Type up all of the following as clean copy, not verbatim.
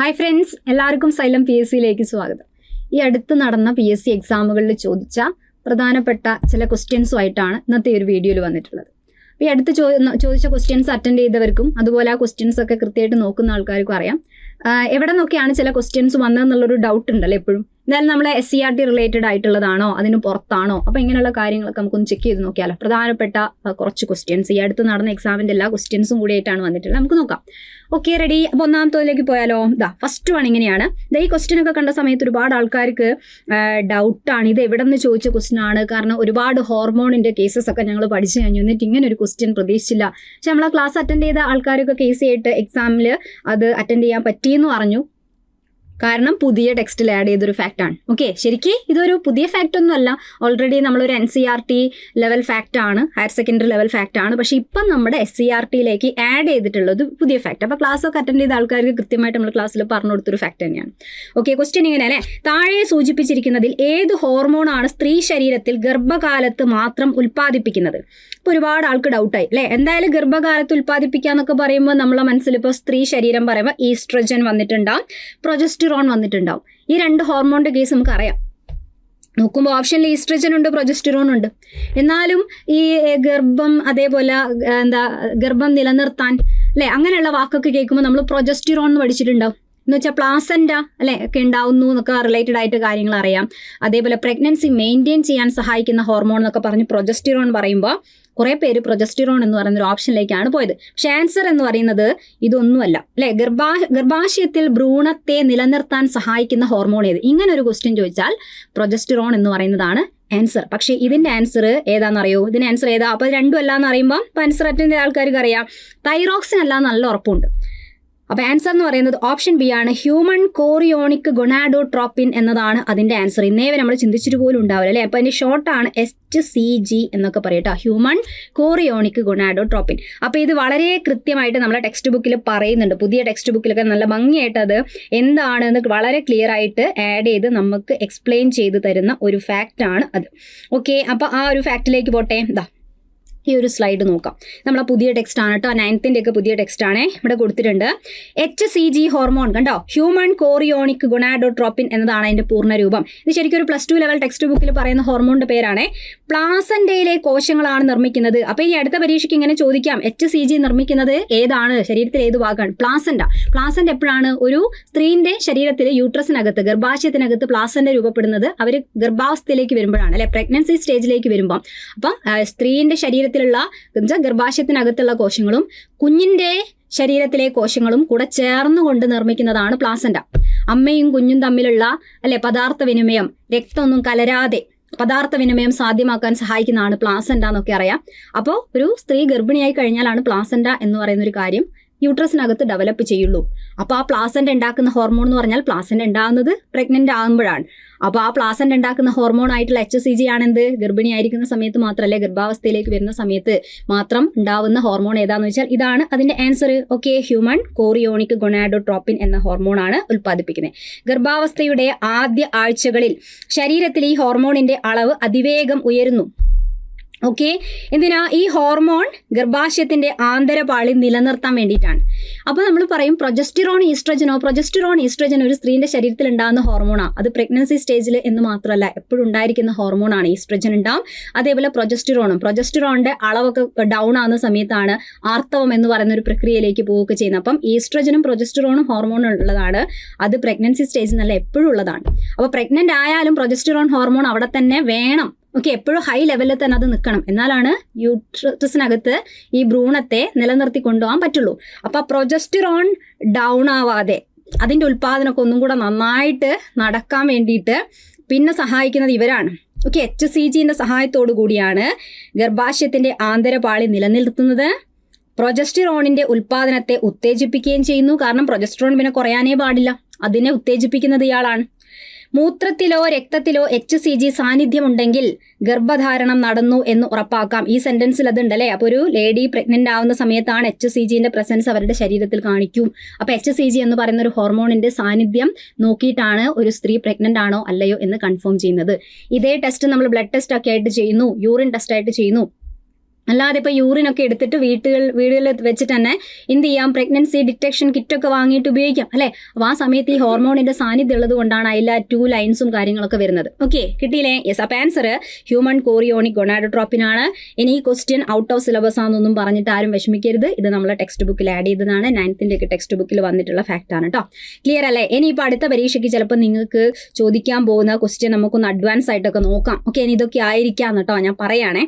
Hi friends, എല്ലാവർക്കും xylem PSCയിലേക്ക് സ്വാഗതം. ഈ അടുത്ത് നടന്ന PSC എക്സാമുകളിൽ ചോദിച്ച പ്രധാനപ്പെട്ട ചില ക്വസ്റ്റ്യൻസുമായിട്ടാണ് ഇന്നത്തെ ഒരു വീഡിയോയിൽ വന്നിട്ടുള്ളത്. അപ്പോൾ ഈ അടുത്ത് ചോദിച്ച ക്വസ്റ്റ്യൻസ് അറ്റൻഡ് ചെയ്തവർക്കും അതുപോലെ ആ ക്വസ്റ്റ്യൻസ് ഒക്കെ കൃത്യമായിട്ട് നോക്കുന്ന ആൾക്കാർക്കും അറിയാം എവിടെ നിന്നൊക്കെയാണ് ചില ക്വസ്റ്റ്യൻസ് വന്നതെന്നുള്ളൊരു ഡൗട്ട് ഉണ്ടല്ലോ എപ്പോഴും. എന്തായാലും നമ്മളെ SCERT റിലേറ്റഡ് ആയിട്ടുള്ളതാണോ, അതിന് പുറത്താണോ, അപ്പോൾ ഇങ്ങനെയുള്ള കാര്യങ്ങളൊക്കെ നമുക്കൊന്ന് ചെക്ക് ചെയ്ത് നോക്കിയാലോ. പ്രധാനപ്പെട്ട കുറച്ച് ക്വസ്റ്റ്യൻസ് ഈ അടുത്ത് നടന്ന എക്സാമിൻ്റെ എല്ലാ ക്വസ്റ്റ്യൻസും കൂടിയായിട്ടാണ് വന്നിട്ടുള്ളത്. നമുക്ക് നോക്കാം. Okay, ready. അപ്പോൾ ഒന്നാമത്തേതിലേക്ക് പോയാലോ. ഫസ്റ്റ് വൺ ഇങ്ങനെയാണ്. ഈ ക്വസ്റ്റ്യൻ ഒക്കെ കണ്ട സമയത്ത് ഒരുപാട് ആൾക്കാർക്ക് ഡൗട്ടാണ്, ഇത് എവിടെ നിന്ന് ചോദിച്ച ക്വസ്റ്റ്യൻ ആണ്. കാരണം ഒരുപാട് ഹോർമോണിൻ്റെ കേസസ് ഒക്കെ ഞങ്ങൾ പഠിച്ചു കഴിഞ്ഞു, എന്നിട്ട് ഇങ്ങനെ ഒരു ക്വസ്റ്റ്യൻ പ്രതീക്ഷിച്ചില്ല. പക്ഷെ നമ്മൾ ആ ക്ലാസ് അറ്റൻഡ് ചെയ്ത ആൾക്കാരൊക്കെ കേസ് ചെയ്തിട്ട് എക്സാമിൽ അത് അറ്റൻഡ് ചെയ്യാൻ പറ്റിയെന്ന് പറഞ്ഞു. കാരണം പുതിയ ടെക്സ്റ്റിൽ ആഡ് ചെയ്തൊരു ഫാക്റ്റാണ്. ഓക്കെ, ശരിക്കും ഇതൊരു പുതിയ ഫാക്റ്റ് ഒന്നും അല്ല. ഓൾറെഡി നമ്മളൊരു NCERT ലെവൽ ഫാക്റ്റ് ആണ്, ഹയർ സെക്കൻഡറി ലെവൽ ഫാക്റ്റ് ആണ്. പക്ഷേ ഇപ്പം നമ്മുടെ SCERTയിലേക്ക് ആഡ് ചെയ്തിട്ടുള്ളത് പുതിയ ഫാക്റ്റ്. അപ്പോൾ ക്ലാസ്സൊക്കെ അറ്റൻഡ് ചെയ്ത ആൾക്കാർക്ക് കൃത്യമായിട്ട് നമ്മൾ ക്ലാസ്സിൽ പറഞ്ഞു കൊടുത്തൊരു ഫാക്റ്റ് തന്നെയാണ്. ഓക്കെ, ക്വസ്റ്റ്യൻ ഇങ്ങനെ അല്ലേ. താഴെ സൂചിപ്പിച്ചിരിക്കുന്നതിൽ ഏത് ഹോർമോണാണ് സ്ത്രീ ശരീരത്തിൽ ഗർഭകാലത്ത് മാത്രം ഉൽപ്പാദിപ്പിക്കുന്നത്? ഇപ്പോൾ ഒരുപാട് ആൾക്ക് ഡൗട്ടായി അല്ലേ. എന്തായാലും ഗർഭകാലത്ത് ഉൽപ്പാദിപ്പിക്കുക എന്നൊക്കെ പറയുമ്പോൾ നമ്മളെ മനസ്സിൽ ഇപ്പോൾ സ്ത്രീ ശരീരം പറയുമ്പോൾ ഈസ്ട്രജൻ വന്നിട്ടുണ്ടാവും, പ്രൊജസ്റ്റിറോൺ വന്നിട്ടുണ്ടാവും. ഈ രണ്ട് ഹോർമോണിൻ്റെ കേസ് നമുക്കറിയാം. നോക്കുമ്പോൾ ഓപ്ഷനിൽ ഈസ്ട്രജൻ ഉണ്ട്, പ്രൊജസ്റ്റിറോൺ ഉണ്ട്. എന്നാലും ഈ ഗർഭം അതേപോലെ ഗർഭം നിലനിർത്താൻ അല്ലേ, അങ്ങനെയുള്ള വാക്കൊക്കെ കേൾക്കുമ്പോൾ നമ്മൾ പ്രൊജസ്റ്റിറോൺ എന്ന് പഠിച്ചിട്ടുണ്ടാവും. എന്ന് വെച്ചാൽ പ്ലാസൻറ്റ അല്ലേ ഒക്കെ ഉണ്ടാവുന്നു എന്നൊക്കെ റിലേറ്റഡ് ആയിട്ട് കാര്യങ്ങൾ അറിയാം. അതേപോലെ പ്രഗ്നൻസി മെയിൻറ്റെയിൻ ചെയ്യാൻ സഹായിക്കുന്ന ഹോർമോൺ എന്നൊക്കെ പറഞ്ഞ് പ്രൊജസ്റ്റിറോൺ പറയുമ്പോൾ കുറേ പേര് പ്രൊജസ്റ്റിറോൺ എന്ന് പറയുന്ന ഒരു ഓപ്ഷനിലേക്കാണ് പോയത്. പക്ഷേ ആൻസർ എന്ന് പറയുന്നത് ഇതൊന്നുമല്ല അല്ലേ. ഗർഭാശയത്തിൽ ഭ്രൂണത്തെ നിലനിർത്താൻ സഹായിക്കുന്ന ഹോർമോൺ ഏത്? ഇങ്ങനെ ഒരു ക്വസ്റ്റ്യൻ ചോദിച്ചാൽ പ്രൊജസ്റ്റിറോൺ എന്ന് പറയുന്നതാണ് ആൻസർ. പക്ഷേ ഇതിൻ്റെ ആൻസർ ഏതാണെന്നറിയോ? ഇതിൻ്റെ ആൻസർ ഏതാ? അപ്പോൾ രണ്ടും അല്ല എന്ന് അറിയുമ്പോൾ ഇപ്പോൾ ആൻസർ അറ്റൻഡ് ആൾക്കാർക്ക് അറിയാം. തൈറോക്സിൻ അല്ല, നല്ല ഉറപ്പുണ്ട്. അപ്പോൾ ആൻസർ എന്ന് പറയുന്നത് ഓപ്ഷൻ ബി ആണ്. ഹ്യൂമൻ കോറിയോണിക് ഗൊണാഡോട്രോപ്പിൻ എന്നതാണ് അതിൻ്റെ ആൻസർ. ഇന്നേ വരെ നമ്മൾ ചിന്തിച്ചിട്ട് പോലും ഉണ്ടാവില്ല അല്ലേ. അപ്പോൾ അതിൻ്റെ ഷോർട്ടാണ് HCG എന്നൊക്കെ പറയട്ടോ, ഹ്യൂമൻ കോറിയോണിക് ഗൊണാഡോട്രോപ്പിൻ. അപ്പോൾ ഇത് വളരെ കൃത്യമായിട്ട് നമ്മളെ ടെക്സ്റ്റ് ബുക്കിൽ പറയുന്നുണ്ട്. പുതിയ ടെക്സ്റ്റ് ബുക്കിലൊക്കെ നല്ല ഭംഗിയായിട്ട് അത് എന്താണെന്ന് വളരെ ക്ലിയർ ആയിട്ട് ആഡ് ചെയ്ത് നമുക്ക് എക്സ്പ്ലെയിൻ ചെയ്ത് തരുന്ന ഒരു ഫാക്റ്റാണ് അത്. ഓക്കെ, അപ്പോൾ ആ ഒരു ഫാക്റ്റിലേക്ക് പോട്ടെ. ഈ ഒരു സ്ലൈഡ് നോക്കാം. നമ്മളെ പുതിയ ടെക്സ്റ്റ് ആണ് കേട്ടോ, 9th ഒക്കെ പുതിയ ടെക്സ്റ്റ് ആണ് ഇവിടെ കൊടുത്തിട്ടുണ്ട്. HCG ഹോർമോൺ കണ്ടോ, ഹ്യൂമൻ കോറിയോണിക് ഗൊണാഡോട്രോപ്പിൻ എന്നതാണ് അതിൻ്റെ പൂർണ്ണ രൂപം. ഇത് ശരിക്കും ഒരു +2 ലെവൽ ടെക്സ്റ്റ് ബുക്കിൽ പറയുന്ന ഹോർമോണിൻ്റെ പേരാണ്. പ്ലാസന്റയിലെ കോശങ്ങളാണ് നിർമ്മിക്കുന്നത്. അപ്പോൾ ഈ അടുത്ത പരീക്ഷയ്ക്ക് ഇങ്ങനെ ചോദിക്കാം, HCG നിർമ്മിക്കുന്നത് ഏതാണ്, ശരീരത്തിൽ ഏത് ഭാഗമാണ്? പ്ലാസന്റ് എപ്പോഴാണ് ഒരു സ്ത്രീൻ്റെ ശരീരത്തിൽ യൂട്രസിനകത്ത് ഗർഭാശയത്തിനകത്ത് പ്ലാസന്റ് രൂപപ്പെടുന്നത്? അവർ ഗർഭാവസ്ഥയിലേക്ക് വരുമ്പോഴാണ് അല്ലെ, പ്രഗ്നൻസി സ്റ്റേജിലേക്ക് വരുമ്പോൾ. അപ്പം സ്ത്രീൻ്റെ ശരീരത്തിൽ ഗർഭാശയത്തിനകത്തുള്ള കോശങ്ങളും കുഞ്ഞിൻ്റെ ശരീരത്തിലെ കോശങ്ങളും കൂടെ ചേർന്നുകൊണ്ട് നിർമ്മിക്കുന്നതാണ് പ്ലാസന്റ. അമ്മയും കുഞ്ഞും തമ്മിലുള്ള അല്ലെ പദാർത്ഥ വിനിമയം, രക്തമൊന്നും കലരാതെ പദാർത്ഥ വിനിമയം സാധ്യമാക്കാൻ സഹായിക്കുന്നതാണ് പ്ലാസന്റ എന്നൊക്കെ അറിയാം. അപ്പോൾ ഒരു സ്ത്രീ ഗർഭിണിയായി കഴിഞ്ഞാലാണ് പ്ലാസന്റ എന്ന് പറയുന്ന ഒരു കാര്യം യൂട്രസിനകത്ത് ഡെവലപ്പ് ചെയ്യുള്ളൂ. അപ്പോൾ ആ പ്ലാസന്റ് ഉണ്ടാക്കുന്ന ഹോർമോൺ എന്ന് പറഞ്ഞാൽ പ്ലാസന്റ് ഉണ്ടാകുന്നത് പ്രഗ്നന്റ് ആകുമ്പോഴാണ്. അപ്പോൾ ആ പ്ലാസന്റ് ഉണ്ടാക്കുന്ന ഹോർമോൺ ആയിട്ടുള്ള HCG ആണെന്ത്? ഗർഭിണിയായിരിക്കുന്ന സമയത്ത് മാത്രമല്ലേ, ഗർഭാവസ്ഥയിലേക്ക് വരുന്ന സമയത്ത് മാത്രം ഉണ്ടാവുന്ന ഹോർമോൺ ഏതാണെന്ന് വെച്ചാൽ ഇതാണ് അതിൻ്റെ answer. Okay, human chorionic gonadotropin എന്ന ഹോർമോണാണ് ഉൽപ്പാദിപ്പിക്കുന്നത്. ഗർഭാവസ്ഥയുടെ ആദ്യ ആഴ്ചകളിൽ ശരീരത്തിൽ ഈ ഹോർമോണിൻ്റെ അളവ് അതിവേഗം ഉയരുന്നു. ഓക്കെ, എന്തിനാ? ഈ ഹോർമോൺ ഗർഭാശയത്തിൻ്റെ ആന്തരപാളി നിലനിർത്താൻ വേണ്ടിയിട്ടാണ്. അപ്പോൾ നമ്മൾ പറയും പ്രൊജസ്റ്റിറോൺ ഈസ്ട്രജനോ ഒരു സ്ത്രീൻ്റെ ശരീരത്തിൽ ഉണ്ടാകുന്ന ഹോർമോണാണ്. അത് പ്രഗ്നൻസി സ്റ്റേജിൽ എന്ന് മാത്രമല്ല, എപ്പോഴും ഉണ്ടായിരിക്കുന്ന ഹോർമോണാണ്. ഈസ്ട്രജൻ ഉണ്ടാവും, അതേപോലെ പ്രൊജസ്റ്റിറോണിൻ്റെ അളവൊക്കെ ഡൗൺ ആകുന്ന സമയത്താണ് ആർത്തവം എന്ന് പറയുന്ന ഒരു പ്രക്രിയയിലേക്ക് പോവുകയൊക്കെ ചെയ്യുന്നത്. അപ്പം ഈസ്ട്രജനും പ്രൊജസ്റ്റിറോണും ഹോർമോൺ ഉള്ളതാണ്. അത് പ്രഗ്നൻസി സ്റ്റേജിൽ നല്ല എപ്പോഴും ഉള്ളതാണ്. അപ്പോൾ പ്രഗ്നൻ്റ് ആയാലും പ്രൊജസ്റ്റിറോൺ ഹോർമോൺ അവിടെ തന്നെ വേണം. ഓക്കെ, എപ്പോഴും ഹൈ ലെവലിൽ തന്നെ അത് നിൽക്കണം, എന്നാലാണ് യൂട്രസിനകത്ത് ഈ ഭ്രൂണത്തെ നിലനിർത്തി കൊണ്ടുപോകാൻ പറ്റുള്ളൂ. അപ്പോൾ പ്രൊജസ്റ്റിറോൺ ഡൗൺ ആവാതെ അതിൻ്റെ ഉൽപ്പാദനമൊക്കെ ഒന്നും കൂടെ നന്നായിട്ട് നടക്കാൻ വേണ്ടിയിട്ട് പിന്നെ സഹായിക്കുന്നത് ഇവരാണ്. ഓക്കെ, HCGൻ്റെ സഹായത്തോടു കൂടിയാണ് ഗർഭാശയത്തിൻ്റെ ആന്തരപാളി നിലനിർത്തുന്നത്. പ്രൊജസ്റ്റിറോണിൻ്റെ ഉൽപ്പാദനത്തെ ഉത്തേജിപ്പിക്കുകയും ചെയ്യുന്നു. കാരണം പ്രൊജസ്റ്റിറോൺ പിന്നെ കുറയാനേ പാടില്ല, അതിനെ ഉത്തേജിപ്പിക്കുന്നത് ഇയാളാണ്. മൂത്രത്തിലോ രക്തത്തിലോ HCG സാന്നിധ്യമുണ്ടെങ്കിൽ ഗർഭധാരണം നടന്നു എന്ന് ഉറപ്പാക്കാം. ഈ സെന്റൻസിൽ അതുണ്ടല്ലേ. അപ്പോൾ ഒരു ലേഡി പ്രഗ്നന്റ് ആവുന്ന സമയത്താണ് HCGന്റെ പ്രസൻസ് അവരുടെ ശരീരത്തിൽ കാണിക്കും. അപ്പോൾ HCG എന്ന് പറയുന്ന ഒരു ഹോർമോണിന്റെ സാന്നിധ്യം നോക്കിയിട്ടാണ് ഒരു സ്ത്രീ പ്രഗ്നന്റ് ആണോ അല്ലയോ എന്ന് കൺഫേം ചെയ്യുന്നത്. ഇതേ ടെസ്റ്റ് നമ്മൾ ബ്ലഡ് ടെസ്റ്റ് ഒക്കെ ആയിട്ട് ചെയ്യുന്നു, യൂറിൻ ടെസ്റ്റ് ആയിട്ട് ചെയ്യുന്നു. അല്ലാതെ ഇപ്പോൾ യൂറിനൊക്കെ എടുത്തിട്ട് വീടുകളിൽ വെച്ചിട്ട് തന്നെ എന്ത് ചെയ്യാം, പ്രഗ്നൻസി ഡിറ്റക്ഷൻ കിറ്റൊക്കെ വാങ്ങിയിട്ട് ഉപയോഗിക്കാം അല്ലേ. അപ്പോൾ ആ സമയത്ത് ഈ ഹോർമോണിന്റെ സാന്നിധ്യം ഉള്ളത് കൊണ്ടാണ് അതിൽ 2 ലൈൻസും കാര്യങ്ങളൊക്കെ വരുന്നത്. ഓക്കെ, കിട്ടിയില്ലേ? യെസ്. അപ്പോൾ ആൻസർ ഹ്യൂമൻ കോറിയോണിക് ഗൊണാഡോട്രോപ്പിൻ ആണ്. ഇനി ഈ ക്വസ്റ്റ്യൻ ഔട്ട് ഓഫ് സിലബസ് ആണെന്നൊന്നും പറഞ്ഞിട്ട് ആരും വിഷമിക്കരുത്. ഇത് നമ്മളെ ടെക്സ്റ്റ് ബുക്കിൽ ആഡ് ചെയ്തതാണ്. 9th ഒക്കെ ടെക്സ്റ്റ് ബുക്കിൽ വന്നിട്ടുള്ള ഫാക്റ്റ് ആണ് കേട്ടോ. ക്ലിയർ അല്ലേ? ഇനിയിപ്പോൾ അടുത്ത പരീക്ഷയ്ക്ക് ചിലപ്പോൾ നിങ്ങൾക്ക് ചോദിക്കാൻ പോകുന്ന ക്വസ്റ്റ്യൻ നമുക്കൊന്ന് അഡ്വാൻസ് ആയിട്ടൊക്കെ നോക്കാം. ഓക്കെ, ഇനി ഇതൊക്കെ ആയിരിക്കാം കേട്ടോ, ഞാൻ പറയുകയാണേ.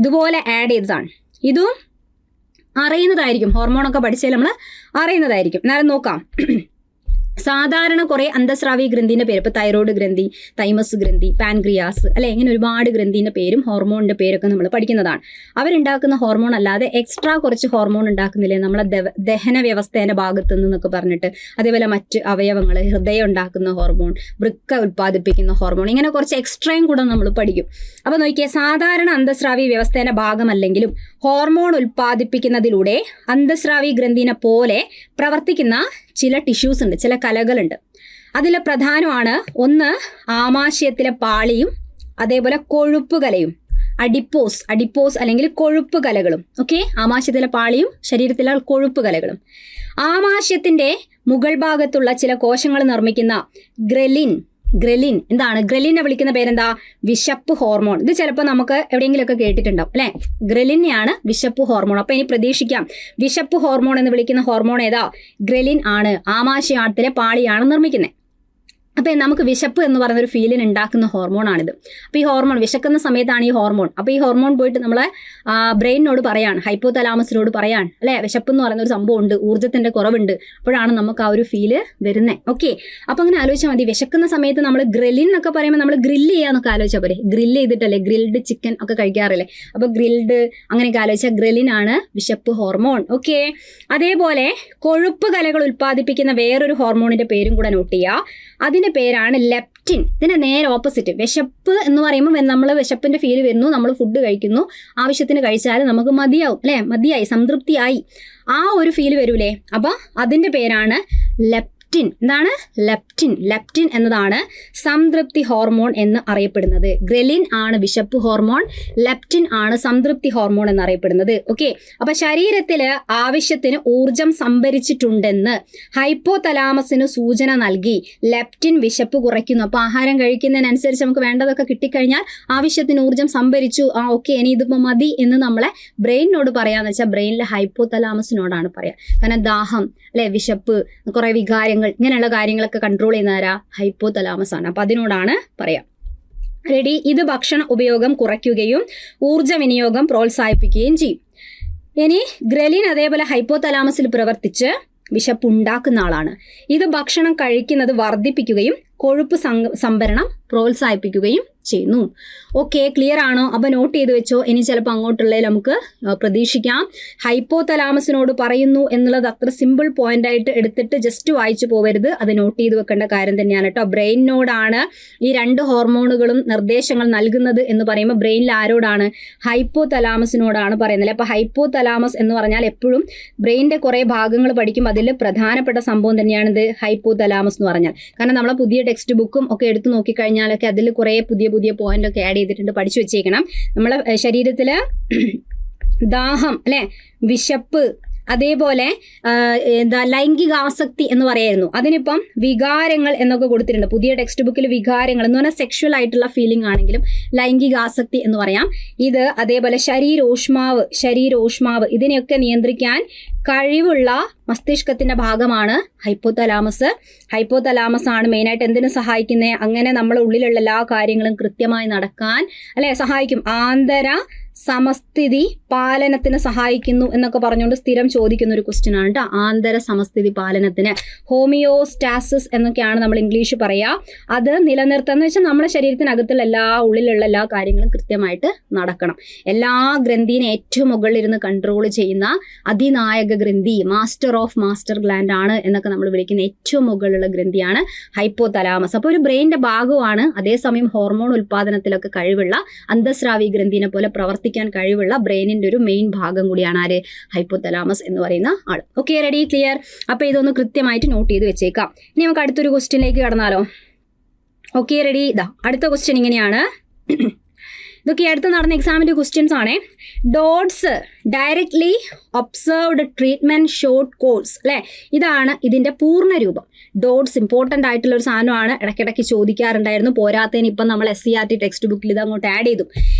ഇതുപോലെ ആഡ് ചെയ്തതാണ്. ഇതും അറിയുന്നതായിരിക്കും, ഹോർമോണൊക്കെ പഠിച്ചാൽ നമ്മൾ അറിയുന്നതായിരിക്കും. എന്നാലും നോക്കാം. സാധാരണ കുറേ അന്തസ്രാവി ഗ്രന്ഥിൻ്റെ പേര്, ഇപ്പോൾ തൈറോയ്ഡ് ഗ്രന്ഥി, തൈമസ് ഗ്രന്ഥി, പാൻക്രിയാസ് അല്ലെ, ഇങ്ങനെ ഒരുപാട് ഗ്രന്ഥിൻ്റെ പേരും ഹോർമോണിൻ്റെ പേരൊക്കെ നമ്മൾ പഠിക്കുന്നതാണ്. അവരുണ്ടാക്കുന്ന ഹോർമോൺ അല്ലാതെ എക്സ്ട്രാ കുറച്ച് ഹോർമോൺ ഉണ്ടാക്കുന്നില്ലേ നമ്മളെ ദഹന വ്യവസ്ഥേൻ്റെ ഭാഗത്തു നിന്നൊക്കെ പറഞ്ഞിട്ട്, അതേപോലെ മറ്റ് അവയവങ്ങൾ, ഹൃദയം ഉണ്ടാക്കുന്ന ഹോർമോൺ, വൃക്ക ഉൽപ്പാദിപ്പിക്കുന്ന ഹോർമോൺ, ഇങ്ങനെ കുറച്ച് എക്സ്ട്രയും കൂടെ നമ്മൾ പഠിക്കും. അപ്പോൾ നോക്കിയാൽ സാധാരണ അന്തസ്രാവി വ്യവസ്ഥേൻ്റെ ഭാഗമല്ലെങ്കിലും ഹോർമോൺ ഉൽപ്പാദിപ്പിക്കുന്നതിലൂടെ അന്തസ്രാവി ഗ്രന്ഥിനെ പോലെ പ്രവർത്തിക്കുന്ന ചില ടിഷ്യൂസ് ഉണ്ട്, ചില കലകളുണ്ട്. അതിൽ പ്രധാനമാണ് ഒന്ന് ആമാശയത്തിലെ പാളിയും അതേപോലെ കൊഴുപ്പ് കലയും, അഡിപ്പോസ് അല്ലെങ്കിൽ കൊഴുപ്പ് കലകളും. ഓക്കെ, ആമാശയത്തിലെ പാളിയും ശരീരത്തിലെ കൊഴുപ്പ് കലകളും. ആമാശയത്തിന്റെ മുകൾ ഭാഗത്തുള്ള ചില കോശങ്ങൾ നിർമ്മിക്കുന്ന ഗ്രലിൻ എന്താണ്? ഗ്രലിനെ വിളിക്കുന്ന പേരെന്താ? വിശപ്പ് ഹോർമോൺ. ഇത് ചിലപ്പോൾ നമുക്ക് എവിടെയെങ്കിലുമൊക്കെ കേട്ടിട്ടുണ്ടാവും അല്ലെ. ഗ്രലിനെയാണ് വിശപ്പ് ഹോർമോൺ. അപ്പൊ ഇനി പ്രതീക്ഷിക്കാം, വിശപ്പ് ഹോർമോൺ എന്ന് വിളിക്കുന്ന ഹോർമോൺ ഏതാ? ഗ്രലിൻ ആണ്. ആമാശയാത്തിലെ പാളിയാണ് നിർമ്മിക്കുന്നത്. അപ്പോൾ നമുക്ക് വിശപ്പ് എന്ന് പറയുന്നൊരു ഫീലിന് ഉണ്ടാക്കുന്ന ഹോർമോണാണിത്. അപ്പോൾ ഈ ഹോർമോൺ വിശക്കുന്ന സമയത്താണ് ഈ ഹോർമോൺ. അപ്പോൾ ഈ ഹോർമോൺ പോയിട്ട് നമ്മളെ ബ്രെയിനിനോട് പറയാണ്, ഹൈപ്പോതലാമസിനോട് പറയാണ് അല്ലേ, വിശപ്പ് എന്ന് പറയുന്ന ഒരു സംഭവം ഉണ്ട്, ഊർജ്ജത്തിൻ്റെ കുറവുണ്ട്. അപ്പോഴാണ് നമുക്ക് ആ ഒരു ഫീല് വരുന്നത്. ഓക്കെ, അപ്പോൾ അങ്ങനെ ആലോചിച്ചാൽ മതി. വിശക്കുന്ന സമയത്ത് നമ്മൾ ഗ്രില്ലിൻ എന്നൊക്കെ പറയുമ്പോൾ നമ്മൾ ഗ്രില്ല് ചെയ്യാന്നൊക്കെ ആലോചിച്ചാൽ പോരെ. ഗ്രില്ല് ചെയ്തിട്ടല്ലേ ഗ്രിൽഡ് ചിക്കൻ ഒക്കെ കഴിക്കാറില്ലേ. അപ്പോൾ ഗ്രിൽഡ് അങ്ങനെയൊക്കെ ആലോചിച്ചാൽ ഗ്രില്ലിനാണ് വിശപ്പ് ഹോർമോൺ. ഓക്കെ, അതേപോലെ കൊഴുപ്പ് കലകൾ ഉൽപ്പാദിപ്പിക്കുന്ന വേറൊരു ഹോർമോണിൻ്റെ പേരും കൂടെ നോട്ട് ചെയ്യുക. അതിൻ്റെ പേരാണ് ലെപ്റ്റിൻ. ഇതിന്റെ നേരെ ഓപ്പോസിറ്റ്. വിശപ്പ് എന്ന് പറയുമ്പോൾ നമ്മൾ വിശപ്പിന്റെ ഫീൽ വരുന്നു, നമ്മൾ ഫുഡ് കഴിക്കുന്നു, ആവശ്യത്തിന് കഴിച്ചാൽ നമുക്ക് മതിയാവും അല്ലെ, മതിയായി, സംതൃപ്തിയായി, ആ ഒരു ഫീൽ വരൂലേ. അപ്പൊ അതിന്റെ പേരാണ് ലെപ്റ്റിൻ. എന്താണ്? ലെപ്റ്റിൻ എന്നതാണ് സംതൃപ്തി ഹോർമോൺ എന്ന് അറിയപ്പെടുന്നത്. ഗ്രലിൻ ആണ് വിശപ്പ് ഹോർമോൺ, ലെപ്റ്റിൻ ആണ് സംതൃപ്തി ഹോർമോൺ എന്നറിയപ്പെടുന്നത്. ഓക്കെ, അപ്പൊ ശരീരത്തില് ആവശ്യത്തിന് ഊർജം സംഭരിച്ചിട്ടുണ്ടെന്ന് ഹൈപ്പോതലാമസിന് സൂചന നൽകി ലെപ്റ്റിൻ വിശപ്പ് കുറയ്ക്കുന്നു. അപ്പൊ ആഹാരം കഴിക്കുന്നതിനനുസരിച്ച് നമുക്ക് വേണ്ടതൊക്കെ കിട്ടിക്കഴിഞ്ഞാൽ ആവശ്യത്തിന് ഊർജം സംഭരിച്ചു, ഓക്കെ ഇനി ഇതിപ്പോ മതി എന്ന് നമ്മളെ ബ്രെയിനിനോട് പറയാന്ന് വെച്ചാൽ ബ്രെയിനിലെ ഹൈപ്പോതലാമസിനോടാണ് പറയാ. കാരണം ദാഹം അല്ലെ, വിശപ്പ്, കുറെ വികാരങ്ങൾ, ഇങ്ങനെയുള്ള കാര്യങ്ങളൊക്കെ കൺട്രോൾ ചെയ്യുന്നവരാ ഹൈപ്പോതലാമസ് ആണ്. അപ്പൊ അതിനോടാണ് പറയാം. റെഡി? ഇത് ഭക്ഷണ ഉപയോഗം കുറയ്ക്കുകയും ഊർജ്ജ വിനിയോഗം പ്രോത്സാഹിപ്പിക്കുകയും ചെയ്യും. ഇനി ഗ്രലിൻ അതേപോലെ ഹൈപ്പോതലാമസിൽ പ്രവർത്തിച്ച് വിശപ്പുണ്ടാക്കുന്ന ആളാണ്. ഇത് ഭക്ഷണം കഴിക്കുന്നത് വർദ്ധിപ്പിക്കുകയും കൊഴുപ്പ് സംഭരണം പ്രോത്സാഹിപ്പിക്കുകയും ചെയ്യുന്നു. ഓക്കെ, ക്ലിയർ ആണോ? അപ്പോൾ നോട്ട് ചെയ്ത് വെച്ചോ. ഇനി ചിലപ്പോൾ അങ്ങോട്ടുള്ളതിൽ നമുക്ക് പ്രതീക്ഷിക്കാം. ഹൈപ്പോതലാമസിനോട് പറയുന്നു എന്നുള്ളത് അത്ര സിമ്പിൾ പോയിന്റ് ആയിട്ട് എടുത്തിട്ട് ജസ്റ്റ് വായിച്ചു പോവരുത്. അത് നോട്ട് ചെയ്ത് വെക്കേണ്ട കാര്യം തന്നെയാണ് കേട്ടോ. ബ്രെയിനിനോടാണ് ഈ 2 ഹോർമോണുകളും നിർദ്ദേശങ്ങൾ നൽകുന്നത് എന്ന് പറയുമ്പോൾ ബ്രെയിനിൽ ആരോടാണ്? ഹൈപ്പോതലാമസിനോടാണ് പറയുന്നത്. അപ്പോൾ ഹൈപ്പോതലാമസ് എന്ന് പറഞ്ഞാൽ എപ്പോഴും ബ്രെയിനിന്റെ കുറേ ഭാഗങ്ങൾ പഠിക്കും, അതിൽ പ്രധാനപ്പെട്ട സംഭവം തന്നെയാണ് ഇത് ഹൈപ്പോതലാമസ് എന്ന് പറഞ്ഞാൽ. കാരണം നമ്മളെ പുതിയ ടെക്സ്റ്റ് ബുക്കും ഒക്കെ എടുത്ത് നോക്കിക്കഴിഞ്ഞാലൊക്കെ അതിൽ കുറേ പുതിയ പോയിന്റ് ഒക്കെ ആഡ് ചെയ്തിട്ടുണ്ട്, പഠിച്ചു വെച്ചേക്കണം. നമ്മളെ ശരീരത്തില് ദാഹം അല്ലെ, വിശപ്പ്, അതേപോലെ ലൈംഗികാസക്തി എന്ന് പറയായിരുന്നു. അതിനിപ്പം വികാരങ്ങൾ എന്നൊക്കെ കൊടുത്തിട്ടുണ്ട് പുതിയ ടെക്സ്റ്റ് ബുക്കിൽ. വികാരങ്ങൾ എന്ന് പറഞ്ഞാൽ സെക്ഷൽ ആയിട്ടുള്ള ഫീലിംഗ് ആണെങ്കിലും ലൈംഗികാസക്തി എന്ന് പറയാം. ഇത് അതേപോലെ ശരീരോഷ്മാവ് ഇതിനെയൊക്കെ നിയന്ത്രിക്കാൻ കഴിവുള്ള മസ്തിഷ്കത്തിന്റെ ഭാഗമാണ് ഹൈപ്പോതലാമസ് ആണ് മെയിനായിട്ട് എന്തിനു സഹായിക്കുന്നത്? അങ്ങനെ നമ്മളെ ഉള്ളിലുള്ള എല്ലാ കാര്യങ്ങളും കൃത്യമായി നടക്കാൻ അല്ലെ സഹായിക്കും. ആന്തര സമസ്ഥിതി പാലനത്തിന് സഹായിക്കുന്നു എന്നൊക്കെ പറഞ്ഞുകൊണ്ട് സ്ഥിരം ചോദിക്കുന്ന ഒരു ക്വസ്റ്റ്യൻ ആണ് കേട്ടോ. ആന്തര സമസ്ഥിതി പാലനത്തിന് ഹോമിയോസ്റ്റാസിസ് എന്നൊക്കെയാണ് നമ്മൾ ഇംഗ്ലീഷ് പറയാ. അത് നിലനിർത്തുന്ന വെച്ചാൽ നമ്മുടെ ശരീരത്തിനകത്തുള്ള ഉള്ളിലുള്ള എല്ലാ കാര്യങ്ങളും കൃത്യമായിട്ട് നടക്കണം. എല്ലാ ഗ്രന്ഥിനെ ഏറ്റവും മുകളിലിരുന്ന് കൺട്രോൾ ചെയ്യുന്ന അതിനായക ഗ്രന്ഥി, മാസ്റ്റർ ഗ്ലാൻഡ് ആണ് എന്നൊക്കെ നമ്മൾ വിളിക്കുന്ന ഏറ്റവും മുകളിലുള്ള ഗ്രന്ഥിയാണ് ഹൈപ്പോതലാമസ്. അപ്പോൾ ഒരു ബ്രെയിനിന്റെ ഭാഗമാണ്, അതേസമയം ഹോർമോൺ ഉൽപാദനത്തിലൊക്കെ കഴിവുള്ള അന്തസ്രാവി ഗ്രന്ഥിനെ പോലെ പ്രവർത്തിക്കാൻ കഴിവുള്ള ബ്രെയിനിന്റെ ഒരു മെയിൻ ഭാഗം കൂടിയാണ് ആര്? ഹൈപ്പോതലാമസ് എന്ന് പറയുന്ന ആൾ. Okay, ready, clear? അപ്പൊ ഇതൊന്ന് കൃത്യമായിട്ട് നോട്ട് ചെയ്ത് വെച്ചേക്കാം. ഇനി നമുക്ക് അടുത്തൊരു ക്വസ്റ്റ്യനിലേക്ക് കടന്നാലോ? Okay, ready? അടുത്ത ക്വസ്റ്റ്യൻ ഇങ്ങനെയാണ്. ഇതൊക്കെ അടുത്ത് നടന്ന എക്സാമിൻ്റെ ക്വസ്റ്റ്യൻസ് ആണ്. DOTS directly observed treatment short course അല്ലേ, ഇതാണ് ഇതിൻ്റെ പൂർണ്ണ രൂപം. ഡോട്ട്സ് ഇമ്പോർട്ടൻ്റ് ആയിട്ടുള്ള ഒരു സാധനമാണ്, ഇടയ്ക്കിടയ്ക്ക് ചോദിക്കാറുണ്ടായിരുന്നു. പോരാത്തതിന് ഇപ്പം നമ്മൾ SCERT ടെക്സ്റ്റ് ബുക്കിൽ ഇത് അങ്ങോട്ട് ആഡ് ചെയ്തു.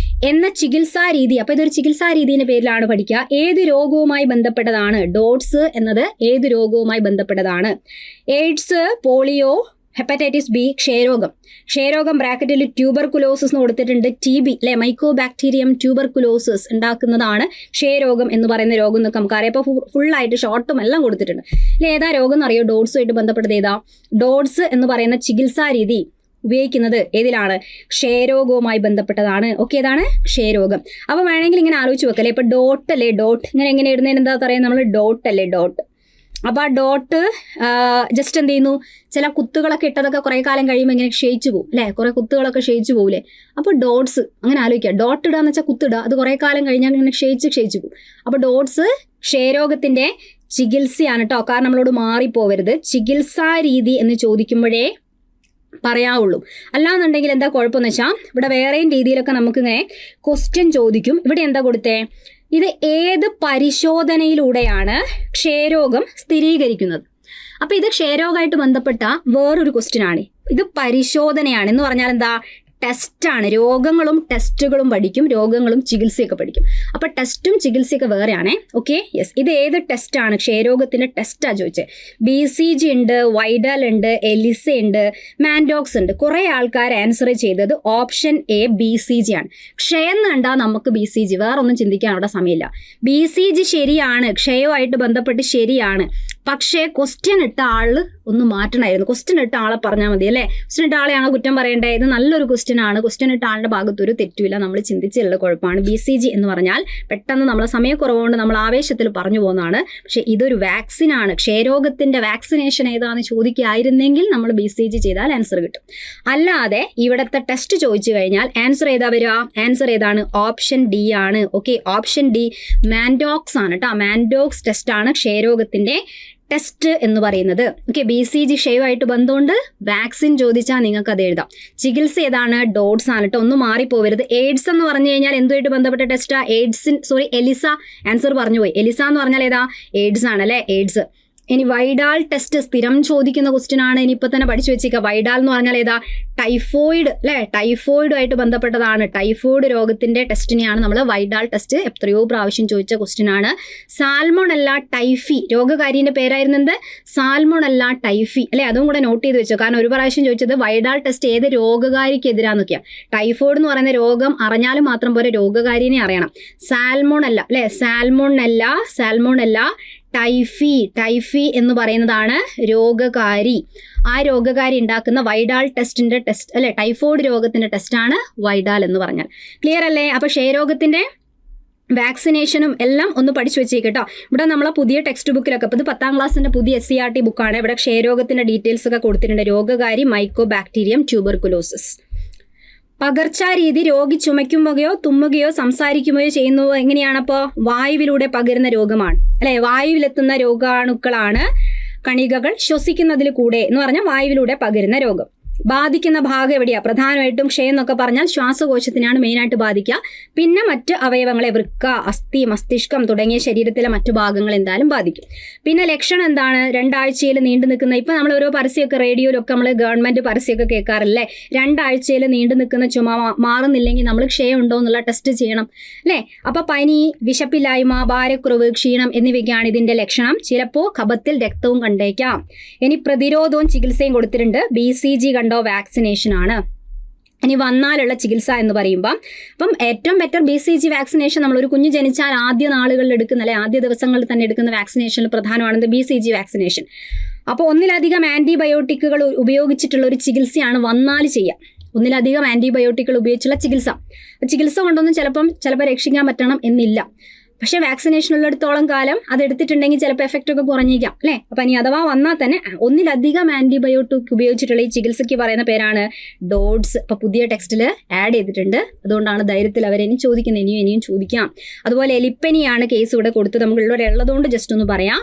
എന്ന ചികിത്സാ രീതി, അപ്പോൾ ഇതൊരു ചികിത്സാ രീതിയുടെ പേരിലാണ് പഠിക്കുക. ഏത് രോഗവുമായി ബന്ധപ്പെട്ടതാണ്? ഡോട്ട്സ് എന്നത് ഏത് രോഗവുമായി ബന്ധപ്പെട്ടതാണ്? എയ്ഡ്സ്, പോളിയോ, ഹെപ്പറ്റൈറ്റിസ് ബി, ക്ഷയരോഗം ബ്രാക്കറ്റിൽ ട്യൂബർകുലോസിസ് എന്ന് കൊടുത്തിട്ടുണ്ട്. TB അല്ലെ, മൈക്കോബാക്ടീരിയം ട്യൂബർകുലോസിസ് ഉണ്ടാക്കുന്നതാണ് ക്ഷയരോഗം എന്ന് പറയുന്ന രോഗം എന്നൊക്കെ നമുക്കറിയാം. ഇപ്പോൾ ഫുള്ളായിട്ട് ഷോർട്ടും എല്ലാം കൊടുത്തിട്ടുണ്ട്. അല്ലെ, ഏതാ രോഗം എന്നറിയോ? ഡോട്ട്സുമായിട്ട് ബന്ധപ്പെട്ടത് ഏതാ? ഡോട്ട്സ് എന്ന് പറയുന്ന ചികിത്സാ രീതി ഉപയോഗിക്കുന്നത് ഏതിലാണ്? ക്ഷയരോഗവുമായി ബന്ധപ്പെട്ടതാണ്. ഓക്കെ, ഏതാണ്? ക്ഷയരോഗം. അപ്പോൾ വേണമെങ്കിൽ ഇങ്ങനെ ആലോചിച്ച് വെക്കല്ലേ, ഇപ്പോൾ ഡോട്ട് അല്ലേ, ഡോട്ട് ഇങ്ങനെ എങ്ങനെ ഇടുന്നതിന് എന്താ പറയുക? നമ്മൾ ഡോട്ട് അല്ലേ, ഡോട്ട്. അപ്പോൾ ആ ഡോട്ട് ജസ്റ്റ് എന്ത് ചെയ്യുന്നു? ചില കുത്തുകളൊക്കെ ഇട്ടതൊക്കെ കുറേ കാലം കഴിയുമ്പോൾ ഇങ്ങനെ ക്ഷയിച്ചു പോകും അല്ലേ, കുറേ കുത്തുകളൊക്കെ ക്ഷയിച്ചു പോകില്ലേ. അപ്പോൾ ഡോട്ട്സ് അങ്ങനെ ആലോചിക്കുക. ഡോട്ട് ഇടുക എന്ന് വെച്ചാൽ കുത്തിടുക, അത് കുറേ കാലം കഴിഞ്ഞാൽ ഇങ്ങനെ ക്ഷയിച്ചു പോകും. അപ്പോൾ ഡോട്ട്സ് ക്ഷയരോഗത്തിൻ്റെ ചികിത്സയാണ് കേട്ടോ. കാരണം നമ്മളോട് മാറിപ്പോവരുത്. ചികിത്സാ രീതി എന്ന് ചോദിക്കുമ്പോഴേ പറയാവുള്ളൂ. അല്ലാന്നുണ്ടെങ്കിൽ എന്താ കുഴപ്പമെന്ന് വെച്ചാൽ ഇവിടെ വേറെയും രീതിയിലൊക്കെ നമുക്കിങ്ങനെ ക്വസ്റ്റ്യൻ ചോദിക്കും. ഇവിടെ എന്താ കൊടുത്തേ? ഇത് ഏത് പരിശോധനയിലൂടെയാണ് ക്ഷയരോഗം സ്ഥിരീകരിക്കുന്നത്? അപ്പോൾ ഇത് ക്ഷയരോഗമായിട്ട് ബന്ധപ്പെട്ട വേറൊരു ക്വസ്റ്റ്യൻ ആണ്. ഇത് പരിശോധനയാണ് എന്ന് പറഞ്ഞാൽ എന്താ? ടെസ്റ്റാണ്. രോഗങ്ങളും ടെസ്റ്റുകളും പഠിക്കും, രോഗങ്ങളും ചികിത്സയൊക്കെ പഠിക്കും. അപ്പോൾ ടെസ്റ്റും ചികിത്സയൊക്കെ വേറെയാണേ. Okay, yes. ഇത് ഏത് ടെസ്റ്റാണ്? ക്ഷയരോഗത്തിൻ്റെ ടെസ്റ്റാണ് ചോദിച്ചത്. BCG ഉണ്ട്, വൈഡാൽ ഉണ്ട്, എലിസ ഉണ്ട്, മാൻഡോക്സ് ഉണ്ട്. കുറേ ആൾക്കാർ ആൻസർ ചെയ്തത് ഓപ്ഷൻ A BCG ആണ്. ക്ഷയം കണ്ടാൽ നമുക്ക് BCG, വേറെ ഒന്നും ചിന്തിക്കാൻ അവിടെ സമയമില്ല. BCG ശരിയാണ്, ക്ഷയവുമായിട്ട് ബന്ധപ്പെട്ട് ശരിയാണ്. പക്ഷേ ക്വസ്റ്റ്യൻ ഇട്ട ആൾ ഒന്ന് മാറ്റണമായിരുന്നു. ക്വസ്റ്റ്യൻ ഇട്ട ആളെ പറഞ്ഞാൽ മതി അല്ലേ. ക്വസ്റ്റ്യൻ ഇട്ട ആളെയാണ് കുറ്റം പറയേണ്ടത്. ഇത് നല്ലൊരു ക്വസ്റ്റ്യൻ ആണ്. ക്വസ്റ്റ്യൻ ഇട്ട ആളുടെ ഭാഗത്തൊരു തെറ്റുമില്ല. നമ്മൾ ചിന്തിച്ചുള്ള കുഴപ്പമാണ്. BCG എന്ന് പറഞ്ഞാൽ പെട്ടെന്ന് നമ്മളെ സമയക്കുറവുകൊണ്ട് നമ്മൾ ആവേശത്തിൽ പറഞ്ഞു പോകുന്നതാണ്. പക്ഷേ ഇതൊരു വാക്സിനാണ്. ക്ഷയരോഗത്തിൻ്റെ വാക്സിനേഷൻ ഏതാണെന്ന് ചോദിക്കുകയായിരുന്നെങ്കിൽ നമ്മൾ BCG ചെയ്താൽ ആൻസർ കിട്ടും. അല്ലാതെ ഇവിടുത്തെ ടെസ്റ്റ് ചോദിച്ചു കഴിഞ്ഞാൽ ആൻസർ ഏതാ വരിക? ആൻസർ ഏതാണ്? ഓപ്ഷൻ D ആണ്. ഓക്കെ, ഓപ്ഷൻ D മാൻഡോക്സ് ആണ് കേട്ടോ. മാൻഡോക്സ് ടെസ്റ്റാണ് ക്ഷയരോഗത്തിൻ്റെ ടെസ്റ്റ് എന്ന് പറയുന്നത്. ഓക്കെ, BCG ക്ഷയവുമായിട്ട് ബന്ധമുണ്ട്. വാക്സിൻ ചോദിച്ചാൽ നിങ്ങൾക്ക് അത് എഴുതാം. ചികിത്സ ഏതാണ്? ഡോട്ട്സ് ആണ് കേട്ടോ. ഒന്നും മാറിപ്പോവരുത്. എയ്ഡ്സ് എന്ന് പറഞ്ഞു കഴിഞ്ഞാൽ എന്തുമായിട്ട് ബന്ധപ്പെട്ട ടെസ്റ്റാ? എലിസ. ആൻസർ പറഞ്ഞുപോയി. എലിസ എന്ന് പറഞ്ഞാൽ ഏതാ? എയ്ഡ്സ് ആണല്ലേ, എയ്ഡ്സ്. ഇനി വൈഡാൽ ടെസ്റ്റ് സ്ഥിരം ചോദിക്കുന്ന ക്വസ്റ്റ്യൻ ആണ്. ഇനിയിപ്പോൾ തന്നെ പഠിച്ചു വെച്ചേക്കുക. വൈഡാൽ എന്ന് പറഞ്ഞാൽ ഏതാ? ടൈഫോയിഡ് അല്ലേ, ടൈഫോയിഡുമായിട്ട് ബന്ധപ്പെട്ടതാണ്. ടൈഫോയിഡ് രോഗത്തിൻ്റെ ടെസ്റ്റിനെയാണ് നമ്മൾ വൈഡാൽ ടെസ്റ്റ്. എത്രയോ പ്രാവശ്യം ചോദിച്ച ക്വസ്റ്റ്യൻ ആണ്. സാൽമോണല്ല ടൈഫി രോഗകാരിൻ്റെ പേരായിരുന്നത് സാൽമോണല്ല ടൈഫി അല്ലേ, അതും കൂടെ നോട്ട് ചെയ്ത് വെച്ചോ. കാരണം ഒരു പ്രാവശ്യം ചോദിച്ചത് വൈഡാൽ ടെസ്റ്റ് ഏത് രോഗകാരിക്കെതിരാന്നൊക്കെയാണ്. ടൈഫോയിഡ് എന്ന് പറയുന്ന രോഗം അറിഞ്ഞാലും മാത്രം പോലെ രോഗകാരിനെ അറിയണം. സാൽമോണല്ല അല്ലേ, സാൽമോണല്ല ടൈഫി എന്ന് പറയുന്നതാണ് രോഗകാരി. ആ രോഗകാരി ഉണ്ടാക്കുന്ന വൈഡാൽ ടെസ്റ്റിന്റെ ടെസ്റ്റ് അല്ലെ, ടൈഫോയിഡ് രോഗത്തിന്റെ ടെസ്റ്റാണ് വൈഡാൽ എന്ന് പറഞ്ഞാൽ. ക്ലിയർ അല്ലേ? അപ്പോൾ ക്ഷയരോഗത്തിന്റെ വാക്സിനേഷനും എല്ലാം ഒന്ന് പഠിച്ചു വെച്ചേക്കട്ടോ. ഇവിടെ നമ്മളെ പുതിയ ടെക്സ്റ്റ് ബുക്കിലൊക്കെ, ഇപ്പോൾ ഇത് 10ാം ക്ലാസ്സിന്റെ പുതിയ SCERT ബുക്കാണ്. ഇവിടെ ക്ഷയരോഗത്തിന്റെ ഡീറ്റെയിൽസ് ഒക്കെ കൊടുത്തിട്ടുണ്ട്. രോഗകാരി മൈക്കോബാക്ടീരിയം ട്യൂബർകുലോസിസ്. പകർച്ചാരീതി രോഗി ചുമയ്ക്കുമ്പോഴോ തുമ്മുകയോ സംസാരിക്കുകയോ ചെയ്യുന്നത് എങ്ങനെയാണപ്പോൾ? വായുവിലൂടെ പകരുന്ന രോഗമാണ് അല്ലെ. വായുവിലെത്തുന്ന രോഗാണുക്കളാണ് കണികകൾ. ശ്വസിക്കുന്നതിൽ കൂടെ എന്ന് പറഞ്ഞാൽ വായുവിലൂടെ പകരുന്ന രോഗം. ബാധിക്കുന്ന ഭാഗം എവിടെയാണ്? പ്രധാനമായിട്ടും ക്ഷയം എന്നൊക്കെ പറഞ്ഞാൽ ശ്വാസകോശത്തിനാണ് മെയിനായിട്ട് ബാധിക്കുക. പിന്നെ മറ്റ് അവയവങ്ങളെ, വൃക്ക, അസ്ഥി, മസ്തിഷ്കം തുടങ്ങിയ ശരീരത്തിലെ മറ്റു ഭാഗങ്ങൾ എന്തായാലും ബാധിക്കും. പിന്നെ ലക്ഷണം എന്താണ്? 2 ആഴ്ചയിൽ നീണ്ടു നിൽക്കുന്ന, ഇപ്പം നമ്മൾ ഓരോ പരസ്യമൊക്കെ റേഡിയോയിലൊക്കെ നമ്മൾ ഗവൺമെൻറ് പരസ്യമൊക്കെ കേൾക്കാറില്ലേ, 2 ആഴ്ചയിൽ നീണ്ടു നിൽക്കുന്ന ചുമ മാറുന്നില്ലെങ്കിൽ നമ്മൾ ക്ഷയം ഉണ്ടോ എന്നുള്ള ടെസ്റ്റ് ചെയ്യണം അല്ലേ. അപ്പോൾ പനി, വിശപ്പില്ലായ്മ, ഭാരക്കുറവ്, ക്ഷീണം എന്നിവയ്ക്കാണ് ഇതിൻ്റെ ലക്ഷണം. ചിലപ്പോൾ കഫത്തിൽ രക്തവും കണ്ടേക്കാം. ഇനി പ്രതിരോധവും ചികിത്സയും കൊടുത്തിട്ടുണ്ട്. BCG കണ്ടോ, വാക്സിനേഷൻ ആണ്. ഇനി വന്നാലുള്ള ചികിത്സ എന്ന് പറയുമ്പോൾ അപ്പം ഏറ്റവും ബെറ്റർ BCG വാക്സിനേഷൻ. നമ്മളൊരു കുഞ്ഞ് ജനിച്ചാൽ ആദ്യ നാളുകളിൽ എടുക്കുന്ന അല്ലെ, ആദ്യ ദിവസങ്ങളിൽ തന്നെ എടുക്കുന്ന വാക്സിനേഷനിൽ പ്രധാനമാണെന്ന് BCG വാക്സിനേഷൻ. അപ്പോൾ ഒന്നിലധികം ആൻറ്റിബയോട്ടിക്കുകൾ ഉപയോഗിച്ചിട്ടുള്ള ഒരു ചികിത്സയാണ് വന്നാൽ ചെയ്യുക. ഒന്നിലധികം ആൻറ്റിബയോട്ടിക്കുകൾ ഉപയോഗിച്ചുള്ള ചികിത്സ കൊണ്ടൊന്നും ചിലപ്പോൾ രക്ഷിക്കാൻ പറ്റണം എന്നില്ല. പക്ഷേ വാക്സിനേഷൻ ഉള്ളിടത്തോളം കാലം അതെടുത്തിട്ടുണ്ടെങ്കിൽ ചിലപ്പോൾ എഫക്റ്റ് ഒക്കെ കുറഞ്ഞിരിക്കാം അല്ലേ. അപ്പം ഇനി അഥവാ വന്നാൽ തന്നെ ഒന്നിലധികം ആൻറ്റിബയോട്ടിക് ഉപയോഗിച്ചിട്ടുള്ള ഈ ചികിത്സയ്ക്ക് പറയുന്ന പേരാണ് ഡോട്ട്സ്. ഇപ്പോൾ പുതിയ ടെക്സ്റ്റിൽ ആഡ് ചെയ്തിട്ടുണ്ട്. അതുകൊണ്ടാണ് ധൈര്യത്തിൽ അവരെയും ചോദിക്കുന്നത്, ഇനിയും ചോദിക്കാം. അതുപോലെ എലിപ്പനിയാണ് കേസ് ഇവിടെ കൊടുത്തത്. നമുക്ക് ഇവിടെ ഉള്ളതുകൊണ്ട് ജസ്റ്റ് ഒന്ന് പറയാം.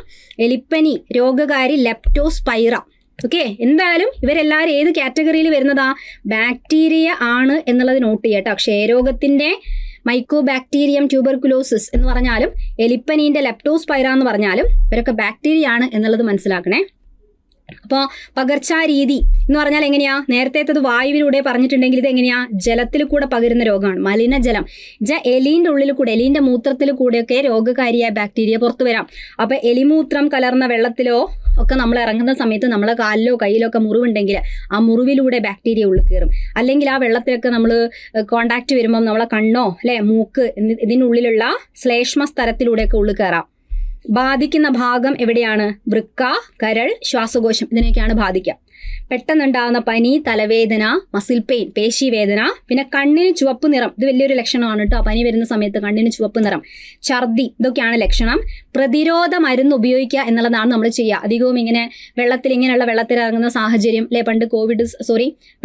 എലിപ്പനി രോഗകാരി ലെപ്റ്റോസ്പൈറ ഓക്കെ, എന്തായാലും ഇവരെല്ലാവരും ഏത് കാറ്റഗറിയിൽ വരുന്നതാ? ബാക്ടീരിയ ആണ് എന്നുള്ളത് നോട്ട് ചെയ്യട്ടോ. ക്ഷയരോഗത്തിന്റെ മൈക്കോബാക്ടീരിയം ട്യൂബർകുലോസിസ് എന്ന് പറഞ്ഞാലും എലിപ്പനീന്റെ ലെപ്റ്റോസ്പൈറ എന്ന് പറഞ്ഞാലും ഇവരൊക്കെ ബാക്ടീരിയ ആണ് എന്നുള്ളത് മനസ്സിലാക്കണേ. അപ്പോൾ പകർച്ചാരീതി എന്ന് പറഞ്ഞാൽ എങ്ങനെയാ? നേരത്തേത്തത് വായുവിലൂടെ പറഞ്ഞിട്ടുണ്ടെങ്കിൽ ഇത് എങ്ങനെയാ? ജലത്തിൽ കൂടെ പകരുന്ന രോഗമാണ്. മലിനജലം എലീൻ്റെ ഉള്ളിൽ കൂടെ, എലീൻ്റെ മൂത്രത്തിൽ കൂടെയൊക്കെ രോഗകാരിയായ ബാക്ടീരിയ പുറത്തു വരാം. അപ്പോൾ എലിമൂത്രം കലർന്ന വെള്ളത്തിലോ ഒക്കെ നമ്മൾ ഇറങ്ങുന്ന സമയത്ത് നമ്മളെ കാലിലോ കയ്യിലോ ഒക്കെ മുറിവുണ്ടെങ്കിൽ ആ മുറിവിലൂടെ ബാക്ടീരിയ ഉള്ളിൽ കയറും. അല്ലെങ്കിൽ ആ വെള്ളത്തിലൊക്കെ നമ്മൾ കോണ്ടാക്ട് വരുമ്പം നമ്മളെ കണ്ണോ അല്ലെ മൂക്ക് ഇതിനുള്ളിലുള്ള ശ്ലേഷ്മ സ്ഥലത്തിലൂടെയൊക്കെ ഉള്ളിൽ കയറാം. ബാധിക്കുന്ന ഭാഗം എവിടെയാണ്? വൃക്ക, കരൾ, ശ്വാസകോശം, ഇതിനൊക്കെയാണ് ബാധിക്കുക. പെട്ടെന്നുണ്ടാകുന്ന പനി, തലവേദന, മസിൽ പെയിൻ, പേശിവേദന, പിന്നെ കണ്ണിന് ചുവപ്പ് നിറം, ഇത് വലിയൊരു ലക്ഷണമാണ് കേട്ടോ. പനി വരുന്ന സമയത്ത് കണ്ണിന് ചുവപ്പ് നിറം, ഛർദി, ഇതൊക്കെയാണ് ലക്ഷണം. പ്രതിരോധ മരുന്ന് ഉപയോഗിക്കുക എന്നുള്ളതാണ് നമ്മൾ ചെയ്യുക. അധികവും ഇങ്ങനെ ഇങ്ങനെയുള്ള വെള്ളത്തിൽ ഇറങ്ങുന്ന സാഹചര്യം അല്ലെ, പണ്ട്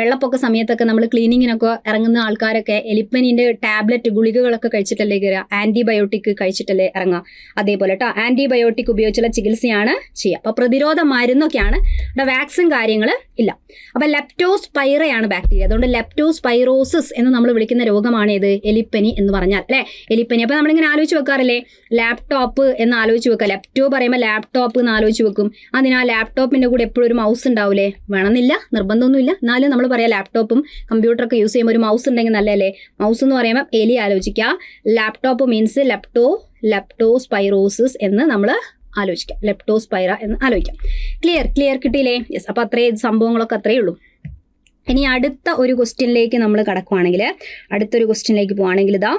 വെള്ളപ്പൊക്ക സമയത്തൊക്കെ നമ്മൾ ക്ലീനിങ്ങിനൊക്കെ ഇറങ്ങുന്ന ആൾക്കാരൊക്കെ എലിപ്പനീൻ്റെ ടാബ്ലറ്റ് ഗുളികകളൊക്കെ കഴിച്ചിട്ടല്ലേ കയറുക, ആന്റിബയോട്ടിക് കഴിച്ചിട്ടല്ലേ ഇറങ്ങുക. അതേപോലെ കേട്ടോ ആന്റിബയോട്ടിക് ഉപയോഗിച്ചുള്ള ചികിത്സയാണ് ചെയ്യുക. അപ്പോൾ പ്രതിരോധ മരുന്നൊക്കെയാണ്. ഇവിടെ വാക്സിൻ കാര്യങ്ങൾ ഇല്ല. അപ്പൊ ലെപ്റ്റോസ്പൈറയാണ് ബാക്ടീരിയ. അതുകൊണ്ട് ലെപ്റ്റോസ്പൈറോസിസ് എന്ന് നമ്മൾ വിളിക്കുന്ന രോഗമാണ് ഇത് എലിപ്പനി എന്ന് പറഞ്ഞാൽ അല്ലെ, എലിപ്പനി. അപ്പൊ നമ്മളിങ്ങനെ ആലോചിച്ച് വെക്കാറില്ലേ, ലാപ്ടോപ്പ് എന്ന് ആലോചിച്ച് വെക്കുക. ലെപ്റ്റോ പറയുമ്പോൾ ലാപ്ടോപ്പ് എന്ന് ആലോചിച്ച് വെക്കും. അതിനാ ലാപ്ടോപ്പിന്റെ കൂടെ എപ്പോഴും ഒരു മൗസ് ഉണ്ടാവില്ലേ? വേണമെന്നില്ല, നിർബന്ധമൊന്നുമില്ല, എന്നാലും നമ്മൾ പറയാം ലാപ്ടോപ്പും കമ്പ്യൂട്ടറൊക്കെ യൂസ് ചെയ്യുമ്പോൾ ഒരു മൗസ് ഉണ്ടെങ്കിൽ നല്ലതല്ലേ. മൗസ് എന്ന് പറയുമ്പോൾ എലി ആലോചിക്കുക. ലാപ്ടോപ്പ് മീൻസ് ലെപ്റ്റോസ്പൈറോസിസ് എന്ന് നമ്മൾ ആലോചിക്കാം. ലെപ്റ്റോസ്പൈറ എന്ന് ആലോചിക്കാം. ക്ലിയർ കിട്ടിയില്ലേ? യെസ്. അപ്പോൾ അത്രയും സംഭവങ്ങളൊക്കെ അത്രയേ ഉള്ളൂ. ഇനി അടുത്ത ഒരു ക്വസ്റ്റ്യനിലേക്ക് നമ്മൾ കടക്കുവാണെങ്കിൽ, അടുത്തൊരു ക്വസ്റ്റ്യനിലേക്ക് പോവുകയാണെങ്കിൽ ഇതാ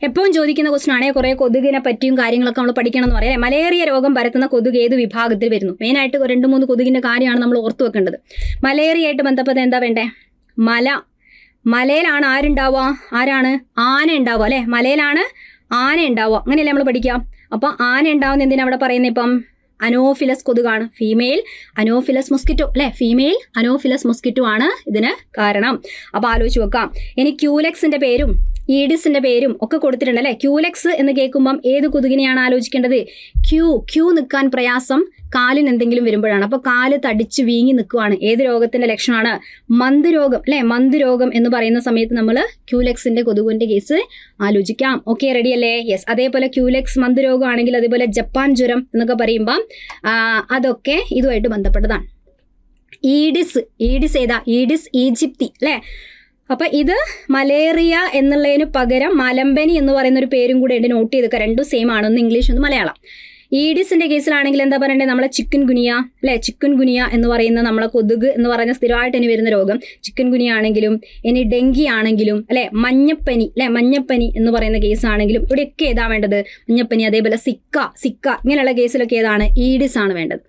എപ്പോഴും ചോദിക്കുന്ന ക്വസ്റ്റ്യൻ ആണെങ്കിൽ കുറേ കൊതുകിനെ പറ്റിയും കാര്യങ്ങളൊക്കെ നമ്മൾ പഠിക്കണം എന്ന് പറയാം. മലേറിയ രോഗം പരത്തുന്ന കൊതുക് ഏത് വിഭാഗത്തിൽ വരുന്നു? മെയിനായിട്ട് 2-3 കൊതുകിൻ്റെ കാര്യമാണ് നമ്മൾ ഓർത്തു വെക്കേണ്ടത്. മലേറിയയായിട്ട് ബന്ധപ്പെട്ട് എന്താ വേണ്ടേ? മലയിലാണ് ആരുണ്ടാവുക? ആന ഉണ്ടാവുക അല്ലേ? മലയിലാണ് ആന ഉണ്ടാവുക, അങ്ങനെയല്ലേ നമ്മൾ പഠിക്കാം. അപ്പോൾ ആന ഉണ്ടാവുന്ന എന്തിനാ അവിടെ പറയുന്നത്? ഇപ്പം അനോഫിലസ് കൊതുകാണ്, ഫീമെയിൽ അനോഫിലസ് മൊസ്കിറ്റോ അല്ലെ, ഫീമെയിൽ അനോഫിലസ് മൊസ്കിറ്റോ ആണ് ഇതിന് കാരണം. അപ്പോൾ ആലോചിച്ച് വെക്കാം. ഇനി ക്യൂലെക്സിന്റെ പേരും ഈഡിസിന്റെ പേരും ഒക്കെ കൊടുത്തിട്ടുണ്ട് അല്ലെ. ക്യൂലെക്സ് എന്ന് കേൾക്കുമ്പം ഏത് കൊതുകിനെയാണ് ആലോചിക്കേണ്ടത്? ക്യൂ നിൽക്കാൻ പ്രയാസം കാലിന് എന്തെങ്കിലും വരുമ്പോഴാണ്. അപ്പോൾ കാല് തടിച്ച് വീങ്ങി നിൽക്കുവാണ്. ഏത് രോഗത്തിന്റെ ലക്ഷണമാണ്? മന്ത് രോഗം അല്ലെ. മന്ത് രോഗം എന്ന് പറയുന്ന സമയത്ത് നമ്മൾ ക്യൂലെക്സിന്റെ കൊതുകിന്റെ കേസ് ആലോചിക്കാം. ഓക്കെ, റെഡി അല്ലേ? യെസ്. അതേപോലെ ക്യൂലെക്സ് മന്ത് രോഗമാണെങ്കിൽ അതേപോലെ ജപ്പാൻ ജ്വരം എന്നൊക്കെ പറയുമ്പം അതൊക്കെ ഇതുമായിട്ട് ബന്ധപ്പെട്ടതാണ്. ഈഡിസ് ഏതാ? ഈഡിസ് ഈജിപ്തി അല്ലേ. അപ്പൊ ഇത് മലേറിയ എന്നുള്ളതിന് പകരം മലമ്പനി എന്ന് പറയുന്ന ഒരു പേരും കൂടെ ഉണ്ട്, നോട്ട് ചെയ്തൊക്കെ. രണ്ടും സെയിം ആണ്, ഒന്ന് ഇംഗ്ലീഷ് ഒന്ന് മലയാളം. ഈഡിസിന്റെ കേസിലാണെങ്കിൽ എന്താ പറയണ്ടേ? നമ്മളെ ചിക്കൻ ഗുനിയ അല്ലെ. ചിക്കൻ ഗുനിയ എന്ന് പറയുന്ന നമ്മളെ കൊതുക് എന്ന് പറയുന്ന സ്ഥിരമായിട്ട് ഇനി വരുന്ന രോഗം ചിക്കൻ ഗുനിയ ആണെങ്കിലും ഇനി ഡെങ്കി ആണെങ്കിലും അല്ലെ, മഞ്ഞപ്പനി അല്ലെ, മഞ്ഞപ്പനി എന്ന് പറയുന്ന കേസാണെങ്കിലും ഇവിടെയൊക്കെ ഏതാ വേണ്ടത്? മഞ്ഞപ്പനി. അതേപോലെ സിക്ക ഇങ്ങനെയുള്ള കേസിലൊക്കെ ഏതാണ്? ഈഡിസ് ആണ് വേണ്ടത്.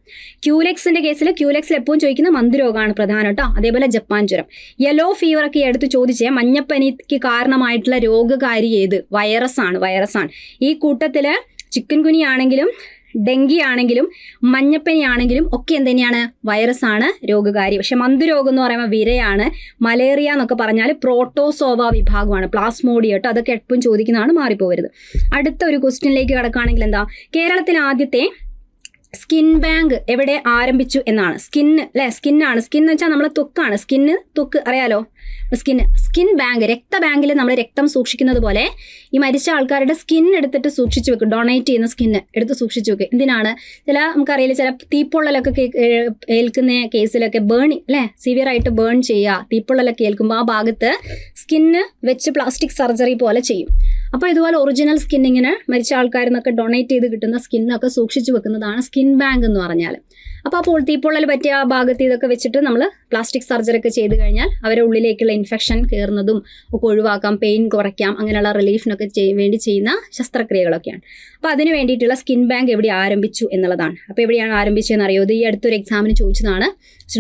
ക്യൂലെക്സിന്റെ കേസിൽ എപ്പോഴും ചോദിക്കുന്ന മന്ത് രോഗമാണ് പ്രധാനം കേട്ടോ. അതേപോലെ ജപ്പാൻ ജ്വരം. യെല്ലോ ഫീവർ ഒക്കെ എടുത്ത് ചോദിച്ചേ മഞ്ഞപ്പനിക്ക് കാരണമായിട്ടുള്ള രോഗകാരി ഏത്? വൈറസാണ്. ഈ കൂട്ടത്തില് ചിക്കൻ ഗുനിയ ആണെങ്കിലും ഡെങ്കി ആണെങ്കിലും മഞ്ഞപ്പനി ആണെങ്കിലും ഒക്കെ എന്തുതന്നെയാണ്? വൈറസാണ് രോഗകാരി. പക്ഷെ മന്ത് രോഗം എന്ന് പറയുമ്പോൾ വിരയാണ്. മലേറിയ എന്നൊക്കെ പറഞ്ഞാൽ പ്രോട്ടോസോവ വിഭാഗമാണ്, പ്ലാസ്മോഡിയ കേട്ടോ. അതൊക്കെ എപ്പോഴും ചോദിക്കുന്നതാണ്, മാറിപ്പോവരുത്. അടുത്ത ഒരു ക്വസ്റ്റ്യനിലേക്ക് കടക്കുകയാണെങ്കിൽ എന്താ? കേരളത്തിൽ ആദ്യത്തെ സ്കിൻ ബാങ്ക് എവിടെ ആരംഭിച്ചു എന്നാണ്. സ്കിന്നാണ്. സ്കിൻ എന്ന് വെച്ചാൽ നമ്മളെ ത്വക്കാണ്. ത്വക്ക് അറിയാലോ. സ്കിൻ ബാങ്ക്, രക്തബാങ്കിൽ നമ്മൾ രക്തം സൂക്ഷിക്കുന്നത് പോലെ ഈ മരിച്ച ആൾക്കാരുടെ സ്കിൻ എടുത്തിട്ട് സൂക്ഷിച്ചു വെക്കും. ഡൊണേറ്റ് ചെയ്യുന്ന സ്കിന്ന് എടുത്ത് സൂക്ഷിച്ചു വെക്കും. എന്തിനാണ്? നമുക്കറിയില്ല, ചില തീപ്പൊള്ളലൊക്കെ ഏൽക്കുന്ന കേസിലൊക്കെ ബേണിങ് അല്ലെ, സിവിയർ ആയിട്ട് ബേൺ ചെയ്യുക. തീപ്പൊള്ളലൊക്കെ ഏൽക്കുമ്പോൾ ആ ഭാഗത്ത് സ്കിന്ന് വെച്ച് പ്ലാസ്റ്റിക് സർജറി പോലെ ചെയ്യും. അപ്പോൾ ഇതുപോലെ ഒറിജിനൽ സ്കിൻ ഇങ്ങനെ മരിച്ച ആൾക്കാരിൽ നിന്നൊക്കെ ഡൊണേറ്റ് ചെയ്ത് കിട്ടുന്ന സ്കിന്നൊക്കെ സൂക്ഷിച്ചു വെക്കുന്നതാണ് സ്കിൻ ബാങ്ക് എന്ന് പറഞ്ഞാൽ. അപ്പോൾ തീപ്പൊള്ളൽ പറ്റിയ ആ ഭാഗത്ത് ഇതൊക്കെ വെച്ചിട്ട് നമ്മൾ പ്ലാസ്റ്റിക് സർജറി ഒക്കെ ചെയ്ത് കഴിഞ്ഞാൽ അവരുടെ ഉള്ളിലേക്കുള്ള ഇൻഫെക്ഷൻ കയറുന്നതും ഒക്കെ ഒഴിവാക്കാം, പെയിൻ കുറയ്ക്കാം, അങ്ങനെയുള്ള റിലീഫിനൊക്കെ വേണ്ടി ചെയ്യുന്ന ശസ്ത്രക്രിയകളൊക്കെയാണ്. അപ്പോൾ അതിന് വേണ്ടിയിട്ടുള്ള സ്കിൻ ബാങ്ക് എവിടെ ആരംഭിച്ചു എന്നുള്ളതാണ്. അപ്പോൾ എവിടെയാണ് ആരംഭിച്ചതെന്ന് അറിയോ? ഇത് ഈ അടുത്തൊരു എക്സാമിന് ചോദിച്ചതാണ്,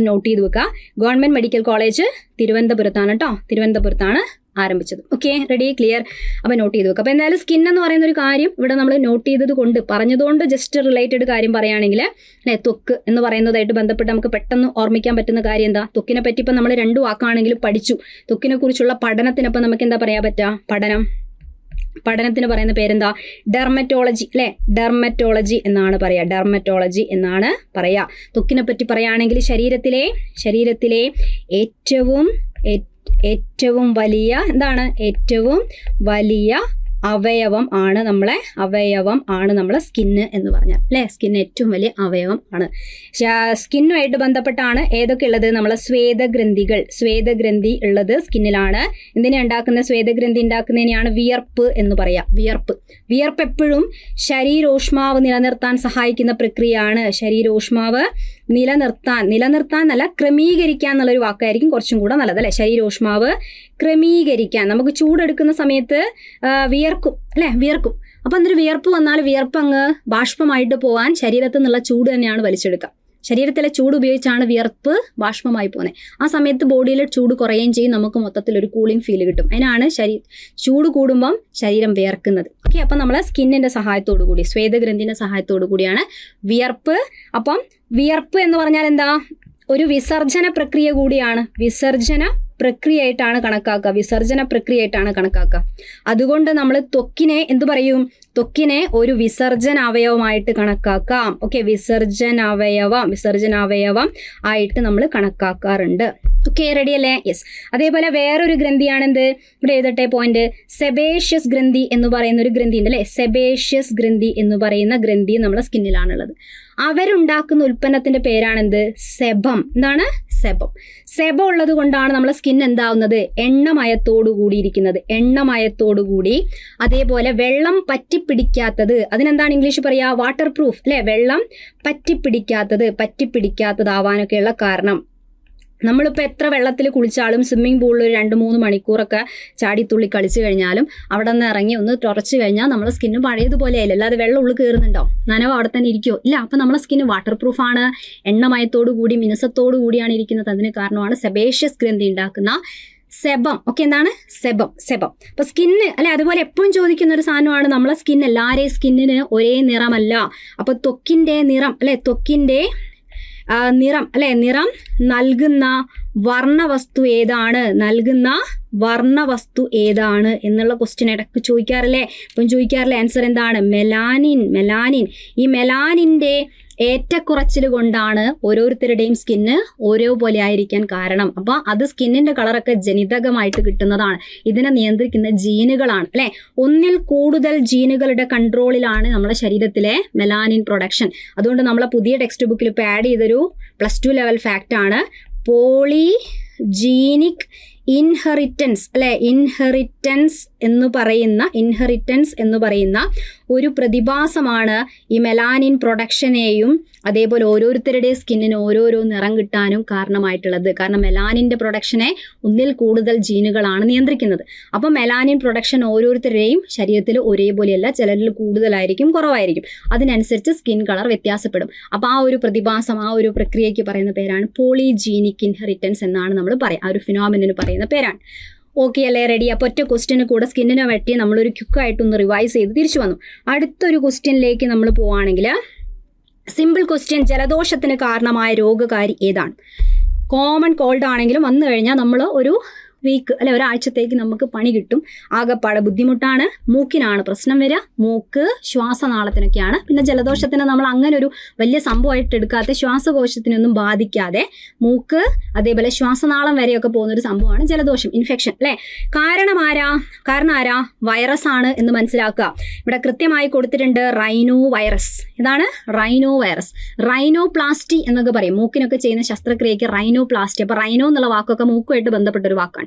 നോട്ട് ചെയ്ത് വെക്കുക. ഗവൺമെൻറ് മെഡിക്കൽ കോളേജ് തിരുവനന്തപുരത്താണ് കേട്ടോ. തിരുവനന്തപുരത്താണ് ആരംഭിച്ചത്. Okay, ready, clear. അപ്പോൾ നോട്ട് ചെയ്ത് വെക്കുക. അപ്പോൾ എന്തായാലും സ്കിൻ എന്ന് പറയുന്ന ഒരു കാര്യം ഇവിടെ നമ്മൾ നോട്ട് ചെയ്തത് കൊണ്ട് പറഞ്ഞതുകൊണ്ട് ജസ്റ്റ് റിലേറ്റഡ് കാര്യം പറയുകയാണെങ്കിൽ അല്ലെ, ത്വക്ക് എന്ന് പറയുന്നതായിട്ട് ബന്ധപ്പെട്ട് നമുക്ക് പെട്ടെന്ന് ഓർമ്മിക്കാൻ പറ്റുന്ന കാര്യം എന്താ? ത്വക്കിനെ പറ്റി ഇപ്പം നമ്മൾ 2 വാക്കാണെങ്കിലും പഠിച്ചു. ത്വക്കിനെ കുറിച്ചുള്ള പഠനത്തിനൊപ്പം നമുക്ക് എന്താ പറയാൻ പറ്റുക? പഠനം പഠനത്തിന് പറയുന്ന പേരെന്താ? ഡെർമറ്റോളജി അല്ലെ, ഡെർമറ്റോളജി എന്നാണ് പറയുക, ഡെർമറ്റോളജി എന്നാണ് പറയുക. ത്വക്കിനെ പറ്റി പറയുകയാണെങ്കിൽ ശരീരത്തിലെ ഏറ്റവും വലിയ എന്താണ്? ഏറ്റവും വലിയ അവയവം ആണ് നമ്മളെ സ്കിന്ന് എന്ന് പറഞ്ഞാൽ അല്ലേ. സ്കിന്ന് ഏറ്റവും വലിയ അവയവം ആണ്. സ്കിന്നുമായിട്ട് ബന്ധപ്പെട്ടാണ് ഏതൊക്കെ ഉള്ളത്? നമ്മളെ സ്വേദഗ്രന്ഥി ഉള്ളത് സ്കിന്നിലാണ്. എന്തിനാ ഉണ്ടാക്കുന്ന? സ്വേദഗ്രന്ഥി ഉണ്ടാക്കുന്നതിനെയാണ് വിയർപ്പ് എന്ന് പറയാം. വിയർപ്പ് എപ്പോഴും ശരീരോഷ്മാവ് നിലനിർത്താൻ സഹായിക്കുന്ന പ്രക്രിയയാണ്. ശരീരോഷ്മാവ് നിലനിർത്താൻ നല്ല ക്രമീകരിക്കാൻ എന്നുള്ളൊരു വാക്കായിരിക്കും കുറച്ചും കൂടെ നല്ലത് അല്ലെ. ശരീരോഷ്മാവ് ക്രമീകരിക്കാൻ. നമുക്ക് ചൂടെടുക്കുന്ന സമയത്ത് വിയർക്കും. അപ്പൊ എന്തൊരു വിയർപ്പ് വന്നാൽ വിയർപ്പ് അങ്ങ് ബാഷ്പമായിട്ട് പോകാൻ ശരീരത്തിൽ നിന്നുള്ള ചൂട് തന്നെയാണ് വലിച്ചെടുക്കുക. ശരീരത്തിലെ ചൂട് ഉപയോഗിച്ചാണ് വിയർപ്പ് ബാഷ്പമായി പോകുന്നത്. ആ സമയത്ത് ബോഡിയിലെ ചൂട് കുറയുകയും ചെയ്യും, നമുക്ക് മൊത്തത്തിൽ ഒരു കൂളിംഗ് ഫീൽ കിട്ടും. അതിനാണ് ചൂട് കൂടുമ്പം ശരീരം വിയർക്കുന്നത്. ഓക്കെ, അപ്പം നമ്മളെ സ്കിന്നിന്റെ സഹായത്തോടു കൂടി, സ്വേദഗ്രന്ഥിന്റെ സഹായത്തോടു കൂടിയാണ് വിയർപ്പ്. അപ്പം വിയർപ്പ് എന്ന് പറഞ്ഞാൽ എന്താ? ഒരു വിസർജന പ്രക്രിയ കൂടിയാണ്. വിസർജന പ്രക്രിയയായിട്ടാണ് കണക്കാക്കുക. അതുകൊണ്ട് നമ്മൾ ത്വക്കിനെ എന്തു പറയും? ത്വക്കിനെ ഒരു വിസർജന അവയവമായിട്ട് കണക്കാക്കാം. ഓക്കെ, വിസർജന അവയവം ആയിട്ട് നമ്മൾ കണക്കാക്കാറുണ്ട്. ഓക്കെ, റെഡി അല്ലേ? യെസ്. അതേപോലെ വേറൊരു ഗ്രന്ഥിയാണെന്ത്? ഇവിടെ എഴുതട്ടെ പോയിന്റ്. സെബേഷ്യസ് ഗ്രന്ഥി എന്ന് പറയുന്ന ഒരു ഗ്രന്ഥി ഉണ്ട് അല്ലേ. സെബേഷ്യസ് ഗ്രന്ഥി എന്ന് പറയുന്ന ഗ്രന്ഥി നമ്മുടെ സ്കിന്നിലാണുള്ളത്. അവരുണ്ടാക്കുന്ന ഉൽപ്പന്നത്തിന്റെ പേരാണെന്ത്? സെബം. എന്താണ്? സെബം ഉള്ളത് കൊണ്ടാണ് നമ്മളെ സ്കിൻ എന്താവുന്നത്? എണ്ണമയത്തോടു കൂടി. അതേപോലെ വെള്ളം പറ്റിപ്പിടിക്കാത്തത്. അതിനെന്താണ് ഇംഗ്ലീഷ് പറയാ? വാട്ടർ പ്രൂഫ് അല്ലെ. വെള്ളം പറ്റിപ്പിടിക്കാത്തതാവാനൊക്കെയുള്ള കാരണം, നമ്മളിപ്പോൾ എത്ര വെള്ളത്തിൽ കുളിച്ചാലും സ്വിമ്മിംഗ് പൂളിൽ ഒരു 2-3 മണിക്കൂറൊക്കെ ചാടിത്തുള്ളി കളിച്ചു കഴിഞ്ഞാലും അവിടെ നിന്ന് ഇറങ്ങി ഒന്ന് തുറച്ചു കഴിഞ്ഞാൽ നമ്മുടെ സ്കിന്ന് പഴയതുപോലെ ആയില്ല. അല്ലാതെ വെള്ളം ഉള്ളിൽ കയറുന്നുണ്ടോ? നനവ് അവിടെ തന്നെ ഇരിക്കുമോ? ഇല്ല. അപ്പം നമ്മുടെ സ്കിന്ന് വാട്ടർ പ്രൂഫാണ്, എണ്ണമയത്തോടു കൂടി മിനുസത്തോടു കൂടിയാണ് ഇരിക്കുന്നത്. അതിന് കാരണമാണ് സെബേഷ്യസ് ഗ്രന്ഥി ഉണ്ടാക്കുന്ന സെബം. ഓക്കെ, എന്താണ്? സെബം. അപ്പൊ സ്കിന്ന് അല്ലെ. അതുപോലെ എപ്പോഴും ചോദിക്കുന്ന ഒരു സാധനമാണ് നമ്മളെ സ്കിൻ. എല്ലാവരെയും സ്കിന്നിന് ഒരേ നിറമല്ല. അപ്പൊ ത്വക്കിന്റെ നിറം അല്ലെ, നിറം നൽകുന്ന വർണ്ണവസ്തു ഏതാണ് എന്നുള്ള ക്വസ്റ്റ്യൻ ഇടയ്ക്ക് ചോദിക്കാറില്ലേ. ഇപ്പം ചോദിക്കാറില്ലേ? ആൻസർ എന്താണ്? മെലാനിൻ. ഈ മെലാനിന്റെ ഏറ്റക്കുറച്ചിൽ കൊണ്ടാണ് ഓരോരുത്തരുടെയും സ്കിന്ന് ഓരോ പോലെ ആയിരിക്കാൻ കാരണം. അപ്പോൾ അത് സ്കിന്നിന്റെ കളറൊക്കെ ജനിതകമായിട്ട് കിട്ടുന്നതാണ്. ഇതിനെ നിയന്ത്രിക്കുന്ന ജീനുകളാണ് അല്ലെ. ഒന്നിൽ കൂടുതൽ ജീനുകളുടെ കൺട്രോളിലാണ് നമ്മുടെ ശരീരത്തിലെ മെലാനിൻ പ്രൊഡക്ഷൻ. അതുകൊണ്ട് നമ്മളെ പുതിയ ടെക്സ്റ്റ് ബുക്കിൽ ഇപ്പോൾ ആഡ് ചെയ്തൊരു +2 ലെവൽ ഫാക്റ്റ് ആണ് പോളിജീനിക് ഇൻഹെറിറ്റൻസ് അല്ലെ. ഇൻഹെറിറ്റൻസ് എന്ന് പറയുന്ന ഒരു പ്രതിഭാസമാണ് ഈ മെലാനിൻ പ്രൊഡക്ഷനെയും അതേപോലെ ഓരോരുത്തരുടെ സ്കിന്നിന് ഓരോരോ നിറം കിട്ടാനും കാരണമായിട്ടുള്ളത്. കാരണം മെലാനിൻ്റെ പ്രൊഡക്ഷനെ ഒന്നിൽ കൂടുതൽ ജീനുകളാണ് നിയന്ത്രിക്കുന്നത്. അപ്പോൾ മെലാനിൻ പ്രൊഡക്ഷൻ ഓരോരുത്തരുടെയും ശരീരത്തിൽ ഒരേപോലെയല്ല, ചിലരിൽ കൂടുതലായിരിക്കും, കുറവായിരിക്കും. അതിനനുസരിച്ച് സ്കിൻ കളർ വ്യത്യാസപ്പെടും. അപ്പോൾ ആ ഒരു പ്രതിഭാസം, ആ ഒരു പ്രക്രിയയ്ക്ക് പറയുന്ന പേരാണ് പോളിജീനിക് ഇൻഹെറിറ്റൻസ് എന്നാണ് നമ്മൾ പറയുക. ആ ഒരു ഫിനോമിനന് പറയുന്ന പേരാണ്. ഓക്കെ അല്ലേ? റെഡി. അപ്പോൾ ഒറ്റ ക്വസ്റ്റ്യന് കൂടെ സ്കിന്നിനെ വെട്ടി നമ്മളൊരു ക്വിക്കായിട്ടൊന്ന് റിവൈസ് ചെയ്ത് തിരിച്ചു വന്നു. അടുത്തൊരു ക്വസ്റ്റ്യനിലേക്ക് നമ്മൾ പോവുകയാണെങ്കിൽ, സിമ്പിൾ ക്വസ്റ്റ്യൻ. ജലദോഷത്തിന് കാരണമായ രോഗകാരി ഏതാണ്? കോമൺ കോൾഡ് ആണെങ്കിലും വന്നു കഴിഞ്ഞാൽ നമ്മൾ ഒരു വീക്ക് അല്ലെ ഒരാഴ്ചത്തേക്ക് നമുക്ക് പണി കിട്ടും. ആകെപ്പാടെ ബുദ്ധിമുട്ടാണ്. മൂക്കിനാണ് പ്രശ്നം വരിക. മൂക്ക്, ശ്വാസനാളത്തിനൊക്കെയാണ്. പിന്നെ ജലദോഷത്തിന് നമ്മൾ അങ്ങനെ ഒരു വലിയ സംഭവമായിട്ട് എടുക്കാതെ, ശ്വാസകോശത്തിനൊന്നും ബാധിക്കാതെ മൂക്ക് അതേപോലെ ശ്വാസനാളം വരെയൊക്കെ പോകുന്നൊരു സംഭവമാണ് ജലദോഷം, ഇൻഫെക്ഷൻ അല്ലേ. കാരണം ആരാ? വൈറസ് ആണ് എന്ന് മനസ്സിലാക്കുക. ഇവിടെ കൃത്യമായി കൊടുത്തിട്ടുണ്ട് റൈനോ വൈറസ്. ഇതാണ് റൈനോ വൈറസ്. റൈനോപ്ലാസ്റ്റി എന്നൊക്കെ പറയും. മൂക്കിനൊക്കെ ചെയ്യുന്ന ശസ്ത്രക്രിയയ്ക്ക് റൈനോപ്ലാസ്റ്റി. അപ്പോൾ റൈനോ എന്നുള്ള വാക്കൊക്കെ മൂക്കുമായിട്ട് ബന്ധപ്പെട്ടൊരു വാക്കാണ്.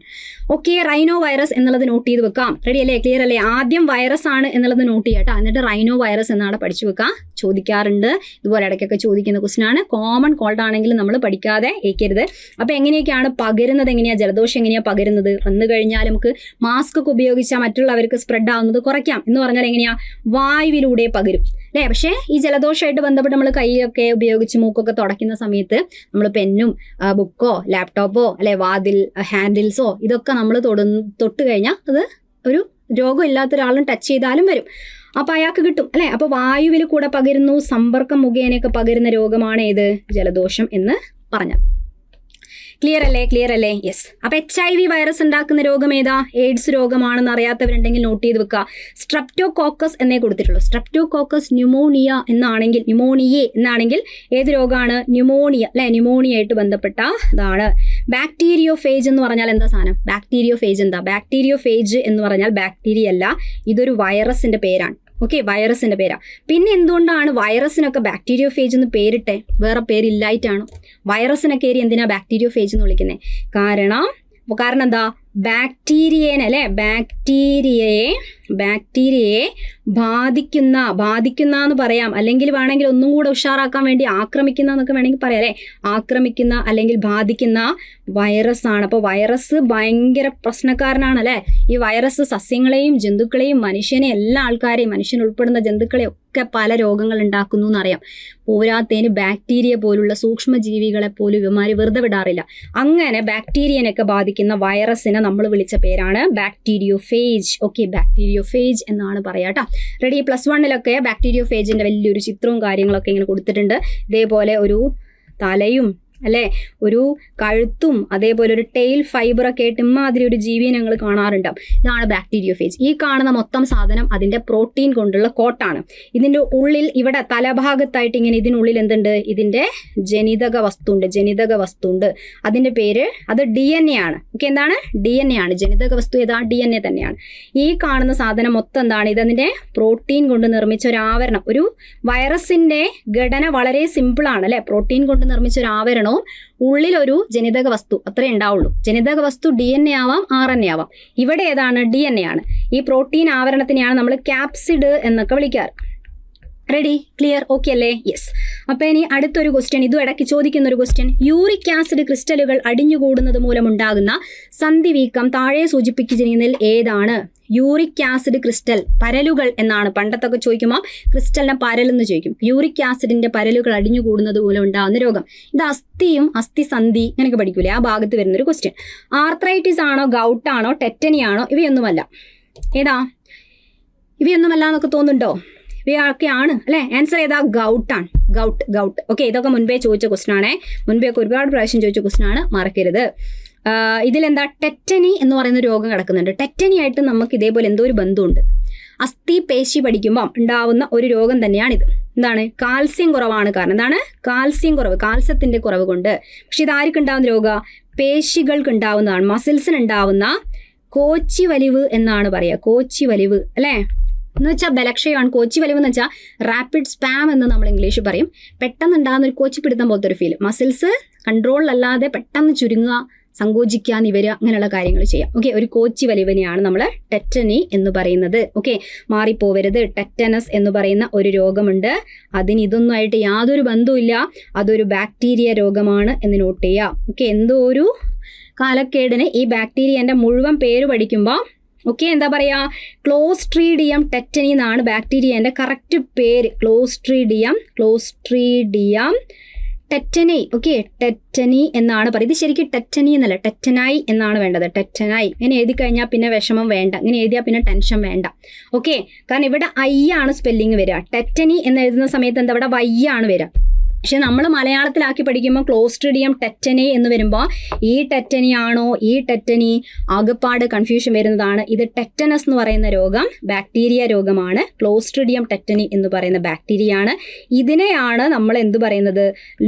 ഓക്കെ, റൈനോ വൈറസ് എന്നുള്ളത് നോട്ട് ചെയ്ത് വെക്കാം. റെഡി അല്ലേ? ക്ലിയർ അല്ലേ? ആദ്യം വൈറസ് ആണ് എന്നുള്ളത് നോട്ട് ചെയ്യട്ടോ, എന്നിട്ട് റൈനോ വൈറസ് എന്നാണ് പഠിച്ചു വെക്കാം. ചോദിക്കാറുണ്ട്, ഇതുപോലെ ഇടയ്ക്കൊക്കെ ചോദിക്കുന്ന ക്വസ്റ്റ്യൻ ആണ്. കോമൺ കോൾഡ് ആണെങ്കിലും നമ്മൾ പഠിക്കാതെ ഏക്കരുത്. അപ്പോൾ എങ്ങനെയൊക്കെയാണ് പകരുന്നത്? ജലദോഷം എങ്ങനെയാണ് പകരുന്നത്? വന്നു കഴിഞ്ഞാൽ നമുക്ക് മാസ്ക് ഒക്കെ ഉപയോഗിച്ചാൽ മറ്റുള്ളവർക്ക് സ്പ്രെഡ് ആവുന്നത് കുറയ്ക്കാം എന്ന് പറഞ്ഞാൽ എങ്ങനെയാ? വായുവിലൂടെ പകരും അല്ലേ. പക്ഷേ ഈ ജലദോഷമായിട്ട് ബന്ധപ്പെട്ട് നമ്മൾ കൈയൊക്കെ ഉപയോഗിച്ച് മൂക്കൊക്കെ തുടയ്ക്കുന്ന സമയത്ത് നമ്മൾ പെന്നും ബുക്കോ ലാപ്ടോപ്പോ അല്ലെ വാതിൽ ഹാൻഡിൽസോ ഇതൊക്കെ നമ്മൾ തൊട്ട് കഴിഞ്ഞാൽ അത് ഒരു രോഗമില്ലാത്ത ഒരാളും ടച്ച് ചെയ്താലും വരും. അപ്പോൾ അയാൾക്ക് കിട്ടും അല്ലേ. അപ്പോൾ വായുവിൽ കൂടെ പകരുന്നു, സമ്പർക്കം മുഖേനയൊക്കെ പകരുന്ന രോഗമാണ് ഏത്? ജലദോഷം എന്ന് പറഞ്ഞാൽ ക്ലിയർ അല്ലേ? യെസ്. അപ്പൊ HIV വൈറസ് ഉണ്ടാക്കുന്ന രോഗം ഏതാ? എയ്ഡ്സ് രോഗമാണെന്ന് അറിയാത്തവരുണ്ടെങ്കിൽ നോട്ട് ചെയ്ത് വെക്കുക. സ്ട്രെപ്റ്റോകോക്കസ് എന്നേ കൊടുത്തിട്ടുള്ളൂ. സ്ട്രെപ്റ്റോകോക്കസ് ന്യൂമോണിയ എന്നാണെങ്കിൽ ഏത് രോഗമാണ്? ന്യൂമോണിയ അല്ലെ? ന്യൂമോണിയായിട്ട് ബന്ധപ്പെട്ട ഇതാണ്. ബാക്ടീരിയോഫേജ് എന്ന് പറഞ്ഞാൽ എന്താ സാധനം? ബാക്ടീരിയോഫേജ് എന്താ? ബാക്ടീരിയോഫേജ് എന്ന് പറഞ്ഞാൽ ബാക്ടീരിയ അല്ല, ഇതൊരു വൈറസിന്റെ പേരാണ്. ഓക്കെ, വൈറസിന്റെ പേരാ. പിന്നെ എന്തുകൊണ്ടാണ് വൈറസിനൊക്കെ ബാക്ടീരിയോഫേജ് എന്ന് പേരിട്ടെ? വേറെ പേരില്ലായിട്ടാണോ? വൈറസിനൊക്കെ എന്തിനാ ബാക്ടീരിയോഫേജ് എന്ന് വിളിക്കുന്നത്? കാരണം എന്താ? ബാക്ടീരിയനെ അല്ലെ, ബാക്ടീരിയയെ ബാധിക്കുന്ന എന്ന് പറയാം, അല്ലെങ്കിൽ വേണമെങ്കിൽ ഒന്നും കൂടെ ഉഷാറാക്കാൻ വേണ്ടി ആക്രമിക്കുന്ന എന്നൊക്കെ വേണമെങ്കിൽ പറയാം അല്ലെ. ആക്രമിക്കുന്ന അല്ലെങ്കിൽ ബാധിക്കുന്ന വൈറസ് ആണ്. അപ്പോൾ വൈറസ് ഭയങ്കര പ്രശ്നക്കാരനാണ് അല്ലെ. ഈ വൈറസ് സസ്യങ്ങളെയും ജന്തുക്കളെയും മനുഷ്യനെയും എല്ലാ ആൾക്കാരെയും, മനുഷ്യൻ ഉൾപ്പെടുന്ന ജന്തുക്കളെയും ഒക്കെ പല രോഗങ്ങൾ ഉണ്ടാക്കുന്നു എന്നറിയാം. പോരാത്തതിന് ബാക്ടീരിയ പോലുള്ള സൂക്ഷ്മജീവികളെ പോലും ഇവന്മാര് വെറുതെ വിടാറില്ല. അങ്ങനെ ബാക്ടീരിയനൊക്കെ ബാധിക്കുന്ന വൈറസിനെ നമ്മൾ വിളിച്ച പേരാണ് ബാക്ടീരിയോഫേജ്. ഓക്കെ, ബാക്ടീരിയോഫേജ് എന്നാണ് പറയാട്ടോ. റെഡി? +1 ബാക്ടീരിയോഫേജിന്റെ വലിയൊരു ചിത്രവും കാര്യങ്ങളൊക്കെ ഇങ്ങനെ കൊടുത്തിട്ടുണ്ട്. ഇതേപോലെ ഒരു തലയും അല്ലെ, ഒരു കഴുത്തും അതേപോലെ ഒരു ടെയിൽ ഫൈബറൊക്കെ ആയിട്ട് ഇമ്മാതിരി ഒരു ജീവിയെ ഞങ്ങൾ കാണാറുണ്ടാവും. ഇതാണ് ബാക്ടീരിയോഫേജ്. ഈ കാണുന്ന മൊത്തം സാധനം അതിന്റെ പ്രോട്ടീൻ കൊണ്ടുള്ള കോട്ടാണ്. ഇതിന്റെ ഉള്ളിൽ ഇവിടെ തലഭാഗത്തായിട്ട് ഇങ്ങനെ ഇതിനുള്ളിൽ എന്തുണ്ട്? ഇതിന്റെ ജനിതക വസ്തു ഉണ്ട്. അതിന്റെ പേര് അത് DNA ആണ്. ഓക്കെ, എന്താണ്? DNA ആണ്. ജനിതക വസ്തു ഏതാ? DNA തന്നെയാണ്. ഈ കാണുന്ന സാധനം മൊത്തം എന്താണ്? ഇതതിന്റെ പ്രോട്ടീൻ കൊണ്ട് നിർമ്മിച്ച ഒരു ആവരണം. ഒരു വൈറസിന്റെ ഘടന വളരെ സിമ്പിൾ ആണ് അല്ലെ. പ്രോട്ടീൻ കൊണ്ട് നിർമ്മിച്ച ഒരു ആവരണം, ഉള്ളിലൊരു ജനിതക വസ്തു, അത്രേ ഉണ്ടാവുള്ളൂ. ജനിതക വസ്തു DNA ആവാം, RNA ആവാം. ഇവിടെ ഏതാണ്? DNA ആണ്. ഈ പ്രോട്ടീൻ ആവരണത്തിനെയാണ് നമ്മൾ ക്യാപ്സിഡ് എന്നൊക്കെ വിളിക്കാറ്. റെഡി? ക്ലിയർ? ഓക്കെ അല്ലേ? യെസ്. അപ്പൊ ഇനി അടുത്തൊരു ക്വസ്റ്റ്യൻ, ഇതും ഇടയ്ക്ക് ചോദിക്കുന്ന ഒരു ക്വസ്റ്റ്യൻ. യൂറിക് ആസിഡ് ക്രിസ്റ്റലുകൾ അടിഞ്ഞുകൂടുന്നത് മൂലമുണ്ടാകുന്ന സന്ധിവീക്കം താഴെ സൂചിപ്പിക്കുന്നതിൽ ഏതാണ്? യൂറിക് ആസിഡ് ക്രിസ്റ്റൽ, പരലുകൾ എന്നാണ് പണ്ടത്തൊക്കെ ചോദിക്കുമ്പോൾ ക്രിസ്റ്റലിനെ പരലെന്ന് ചോദിക്കും. യൂറിക് ആസിഡിന്റെ പരലുകൾ അടിഞ്ഞുകൂടുന്നത് മൂലം ഉണ്ടാകുന്ന രോഗം. ഇത് അസ്ഥിയും അസ്ഥിസന്ധി ഇങ്ങനെയൊക്കെ പഠിക്കൂലേ, ആ ഭാഗത്ത് വരുന്നൊരു ക്വസ്റ്റ്യൻ. ആർത്രൈറ്റിസ് ആണോ, ഗൗട്ടാണോ, ടെറ്റനി ആണോ? ഇവയൊന്നുമല്ല. ഏതാ? ഇവയൊന്നുമല്ല എന്നൊക്കെ തോന്നുന്നുണ്ടോ? ഇവയൊക്കെയാണ് അല്ലെ. ആൻസർ ഏതാ? ഗൗട്ടാണ്. ഗൗട്ട്. ഓക്കെ, ഇതൊക്കെ മുൻപേ ചോദിച്ച ക്വസ്റ്റ്യൻ ആണേ. മുൻപേ ഒക്കെ ഒരുപാട് പ്രാവശ്യം ചോദിച്ച ക്വസ്റ്റ്യൻ ആണ്, മറക്കരുത്. ഇതിലെന്താ? ടെറ്റനി എന്ന് പറയുന്ന രോഗം കിടക്കുന്നുണ്ട്. ടെറ്റനി ആയിട്ട് നമുക്ക് ഇതേപോലെ എന്തോ ഒരു ബന്ധമുണ്ട്. അസ്ഥി പേശി പഠിക്കുമ്പോൾ ഉണ്ടാവുന്ന ഒരു രോഗം തന്നെയാണിത്. എന്താണ്? കാൽസ്യം കുറവാണ് കാരണം. എന്താണ്? കാൽസ്യം കുറവ്, കാൽസ്യത്തിന്റെ കുറവ് കൊണ്ട്. പക്ഷെ ഇതാർക്ക് ഉണ്ടാവുന്ന രോഗം? പേശികൾക്ക് ഉണ്ടാവുന്നതാണ്, മസിൽസിന് ഉണ്ടാവുന്ന കോച്ചി വലിവ് എന്നാണ് പറയുക. കോച്ചി വലിവ് അല്ലേ എന്ന് വെച്ചാൽ ബലക്ഷയമാണ്. കോച്ചി വലിവ് എന്ന് വെച്ചാൽ റാപ്പിഡ് സ്പാം എന്ന് നമ്മൾ ഇംഗ്ലീഷ് പറയും. പെട്ടെന്ന് ഉണ്ടാകുന്ന ഒരു കോച്ചി പിടുത്തം പോലത്തെ ഒരു ഫീൽ. മസിൽസ് കൺട്രോളിലല്ലാതെ പെട്ടെന്ന് ചുരുങ്ങുക, സങ്കോചിക്കാൻ ഇവര് അങ്ങനെയുള്ള കാര്യങ്ങൾ ചെയ്യാം. ഓക്കെ, ഒരു കോച്ചി വലിവിനെയാണ് നമ്മൾ ടെറ്റനി എന്ന് പറയുന്നത്. ഓക്കെ, മാറിപ്പോവരുത്. ടെറ്റനസ് എന്ന് പറയുന്ന ഒരു രോഗമുണ്ട്. അതിന് ഇതൊന്നുമായിട്ട് യാതൊരു ബന്ധവുമില്ല. അതൊരു ബാക്ടീരിയ രോഗമാണ് എന്ന് നോട്ട് ചെയ്യുക. ഓക്കെ, എന്തോ ഒരു കാലക്കേടിന് ഈ ബാക്ടീരിയന്റെ മുഴുവൻ പേര് പഠിക്കുമ്പോൾ ഓക്കെ എന്താ പറയാ? ക്ലോസ്ട്രീഡിയം ടെറ്റനി എന്നാണ് ബാക്ടീരിയന്റെ കറക്റ്റ് പേര്. Clostridium tetany. ഓക്കെ, ടെറ്റനി എന്നാണ് പറയുന്നത്. ഇത് ശരിക്കും ടെറ്റനി എന്നല്ല, ടെറ്റനായി എന്നാണ് വേണ്ടത്. ടെറ്റനായി ഇങ്ങനെ എഴുതി കഴിഞ്ഞാൽ പിന്നെ വിഷമം വേണ്ട, ഇങ്ങനെ എഴുതിയാൽ പിന്നെ ടെൻഷൻ വേണ്ട. ഓക്കെ, കാരണം ഇവിടെ ഐ ആണ് സ്പെല്ലിങ് വരിക. ടെറ്റനി എന്ന് എഴുതുന്ന സമയത്ത് എന്താ ഇവിടെ വൈ ആണ് വരിക. പക്ഷെ നമ്മൾ മലയാളത്തിലാക്കി പഠിക്കുമ്പോൾ ക്ലോസ്ട്രീഡിയം ടെറ്റനി എന്ന് വരുമ്പോൾ ഈ ടെറ്റനി ആണോ ഈ ടെറ്റനി ആകെപ്പാട് കൺഫ്യൂഷൻ വരുന്നതാണ്. ഇത് ടെറ്റനസ് എന്ന് പറയുന്ന രോഗം ബാക്ടീരിയ രോഗമാണ്. ക്ലോസ്ട്രീഡിയം ടെറ്റനി എന്ന് പറയുന്ന ബാക്ടീരിയ ആണ്. ഇതിനെയാണ് നമ്മൾ എന്ത് പറയുന്നത്?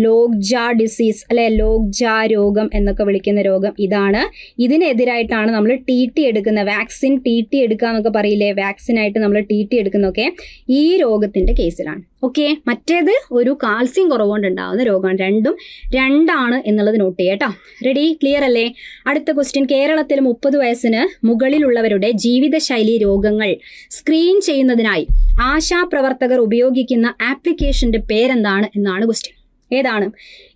ലോഗ്ജ ഡിസീസ് അല്ലെ, ലോഗ്ജ രോഗം എന്നൊക്കെ വിളിക്കുന്ന രോഗം ഇതാണ്. ഇതിനെതിരായിട്ടാണ് നമ്മൾ TT എടുക്കുന്ന വാക്സിൻ. TT എടുക്കുക എന്നൊക്കെ പറയില്ലേ, വാക്സിനായിട്ട് നമ്മൾ TT എടുക്കുന്നതൊക്കെ ഈ രോഗത്തിന്റെ കേസിലാണ്. ഓക്കെ, മറ്റേത് ഒരു കാൽസ്യം കുറവുകൊണ്ട് ഉണ്ടാകുന്ന രോഗമാണ്. രണ്ടും രണ്ടാണ് എന്നുള്ളത് നോട്ട് ചെയ്യട്ടോ. റെഡി? ക്ലിയർ അല്ലേ? അടുത്ത ക്വസ്റ്റ്യൻ. കേരളത്തിൽ 30 വയസ്സിന് മുകളിലുള്ളവരുടെ ജീവിതശൈലി രോഗങ്ങൾ സ്ക്രീൻ ചെയ്യുന്നതിനായി ആശാപ്രവർത്തകർ ഉപയോഗിക്കുന്ന ആപ്ലിക്കേഷന്റെ പേരെന്താണ് എന്നാണ് ക്വസ്റ്റ്യൻ. ഏതാണ്?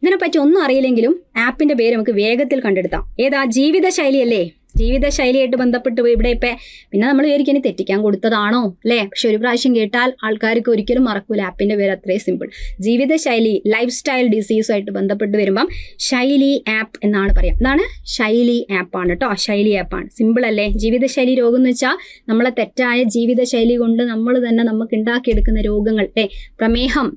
ഇതിനെപ്പറ്റി ഒന്നും അറിയില്ലെങ്കിലും ആപ്പിന്റെ പേര് നമുക്ക് വേഗത്തിൽ കണ്ടെടുത്താം. ഏതാ? ജീവിതശൈലി അല്ലേ? ജീവിതശൈലിയായിട്ട് ബന്ധപ്പെട്ട് ഇവിടെ ഇപ്പം പിന്നെ നമ്മൾ വിചാരിക്കും ഇനി തെറ്റിക്കാൻ കൊടുത്തതാണോ അല്ലേ? പക്ഷെ ഒരു പ്രാവശ്യം കേട്ടാൽ ആൾക്കാർക്ക് ഒരിക്കലും മറക്കൂല. ആപ്പിന്റെ പേര് അത്രയും സിമ്പിൾ. ജീവിതശൈലി, ലൈഫ് സ്റ്റൈൽ ഡിസീസുമായിട്ട് ബന്ധപ്പെട്ട് വരുമ്പം ശൈലി ആപ്പ് എന്നാണ് പറയാം. എന്താണ്? ശൈലി ആപ്പാണ് കേട്ടോ. ശൈലി ആപ്പാണ്. സിമ്പിൾ അല്ലേ? ജീവിതശൈലി രോഗം എന്ന് വെച്ചാൽ നമ്മളെ തെറ്റായ ജീവിതശൈലി കൊണ്ട് നമ്മൾ തന്നെ നമുക്ക് ഉണ്ടാക്കിയെടുക്കുന്ന രോഗങ്ങൾ. പ്രമേഹം,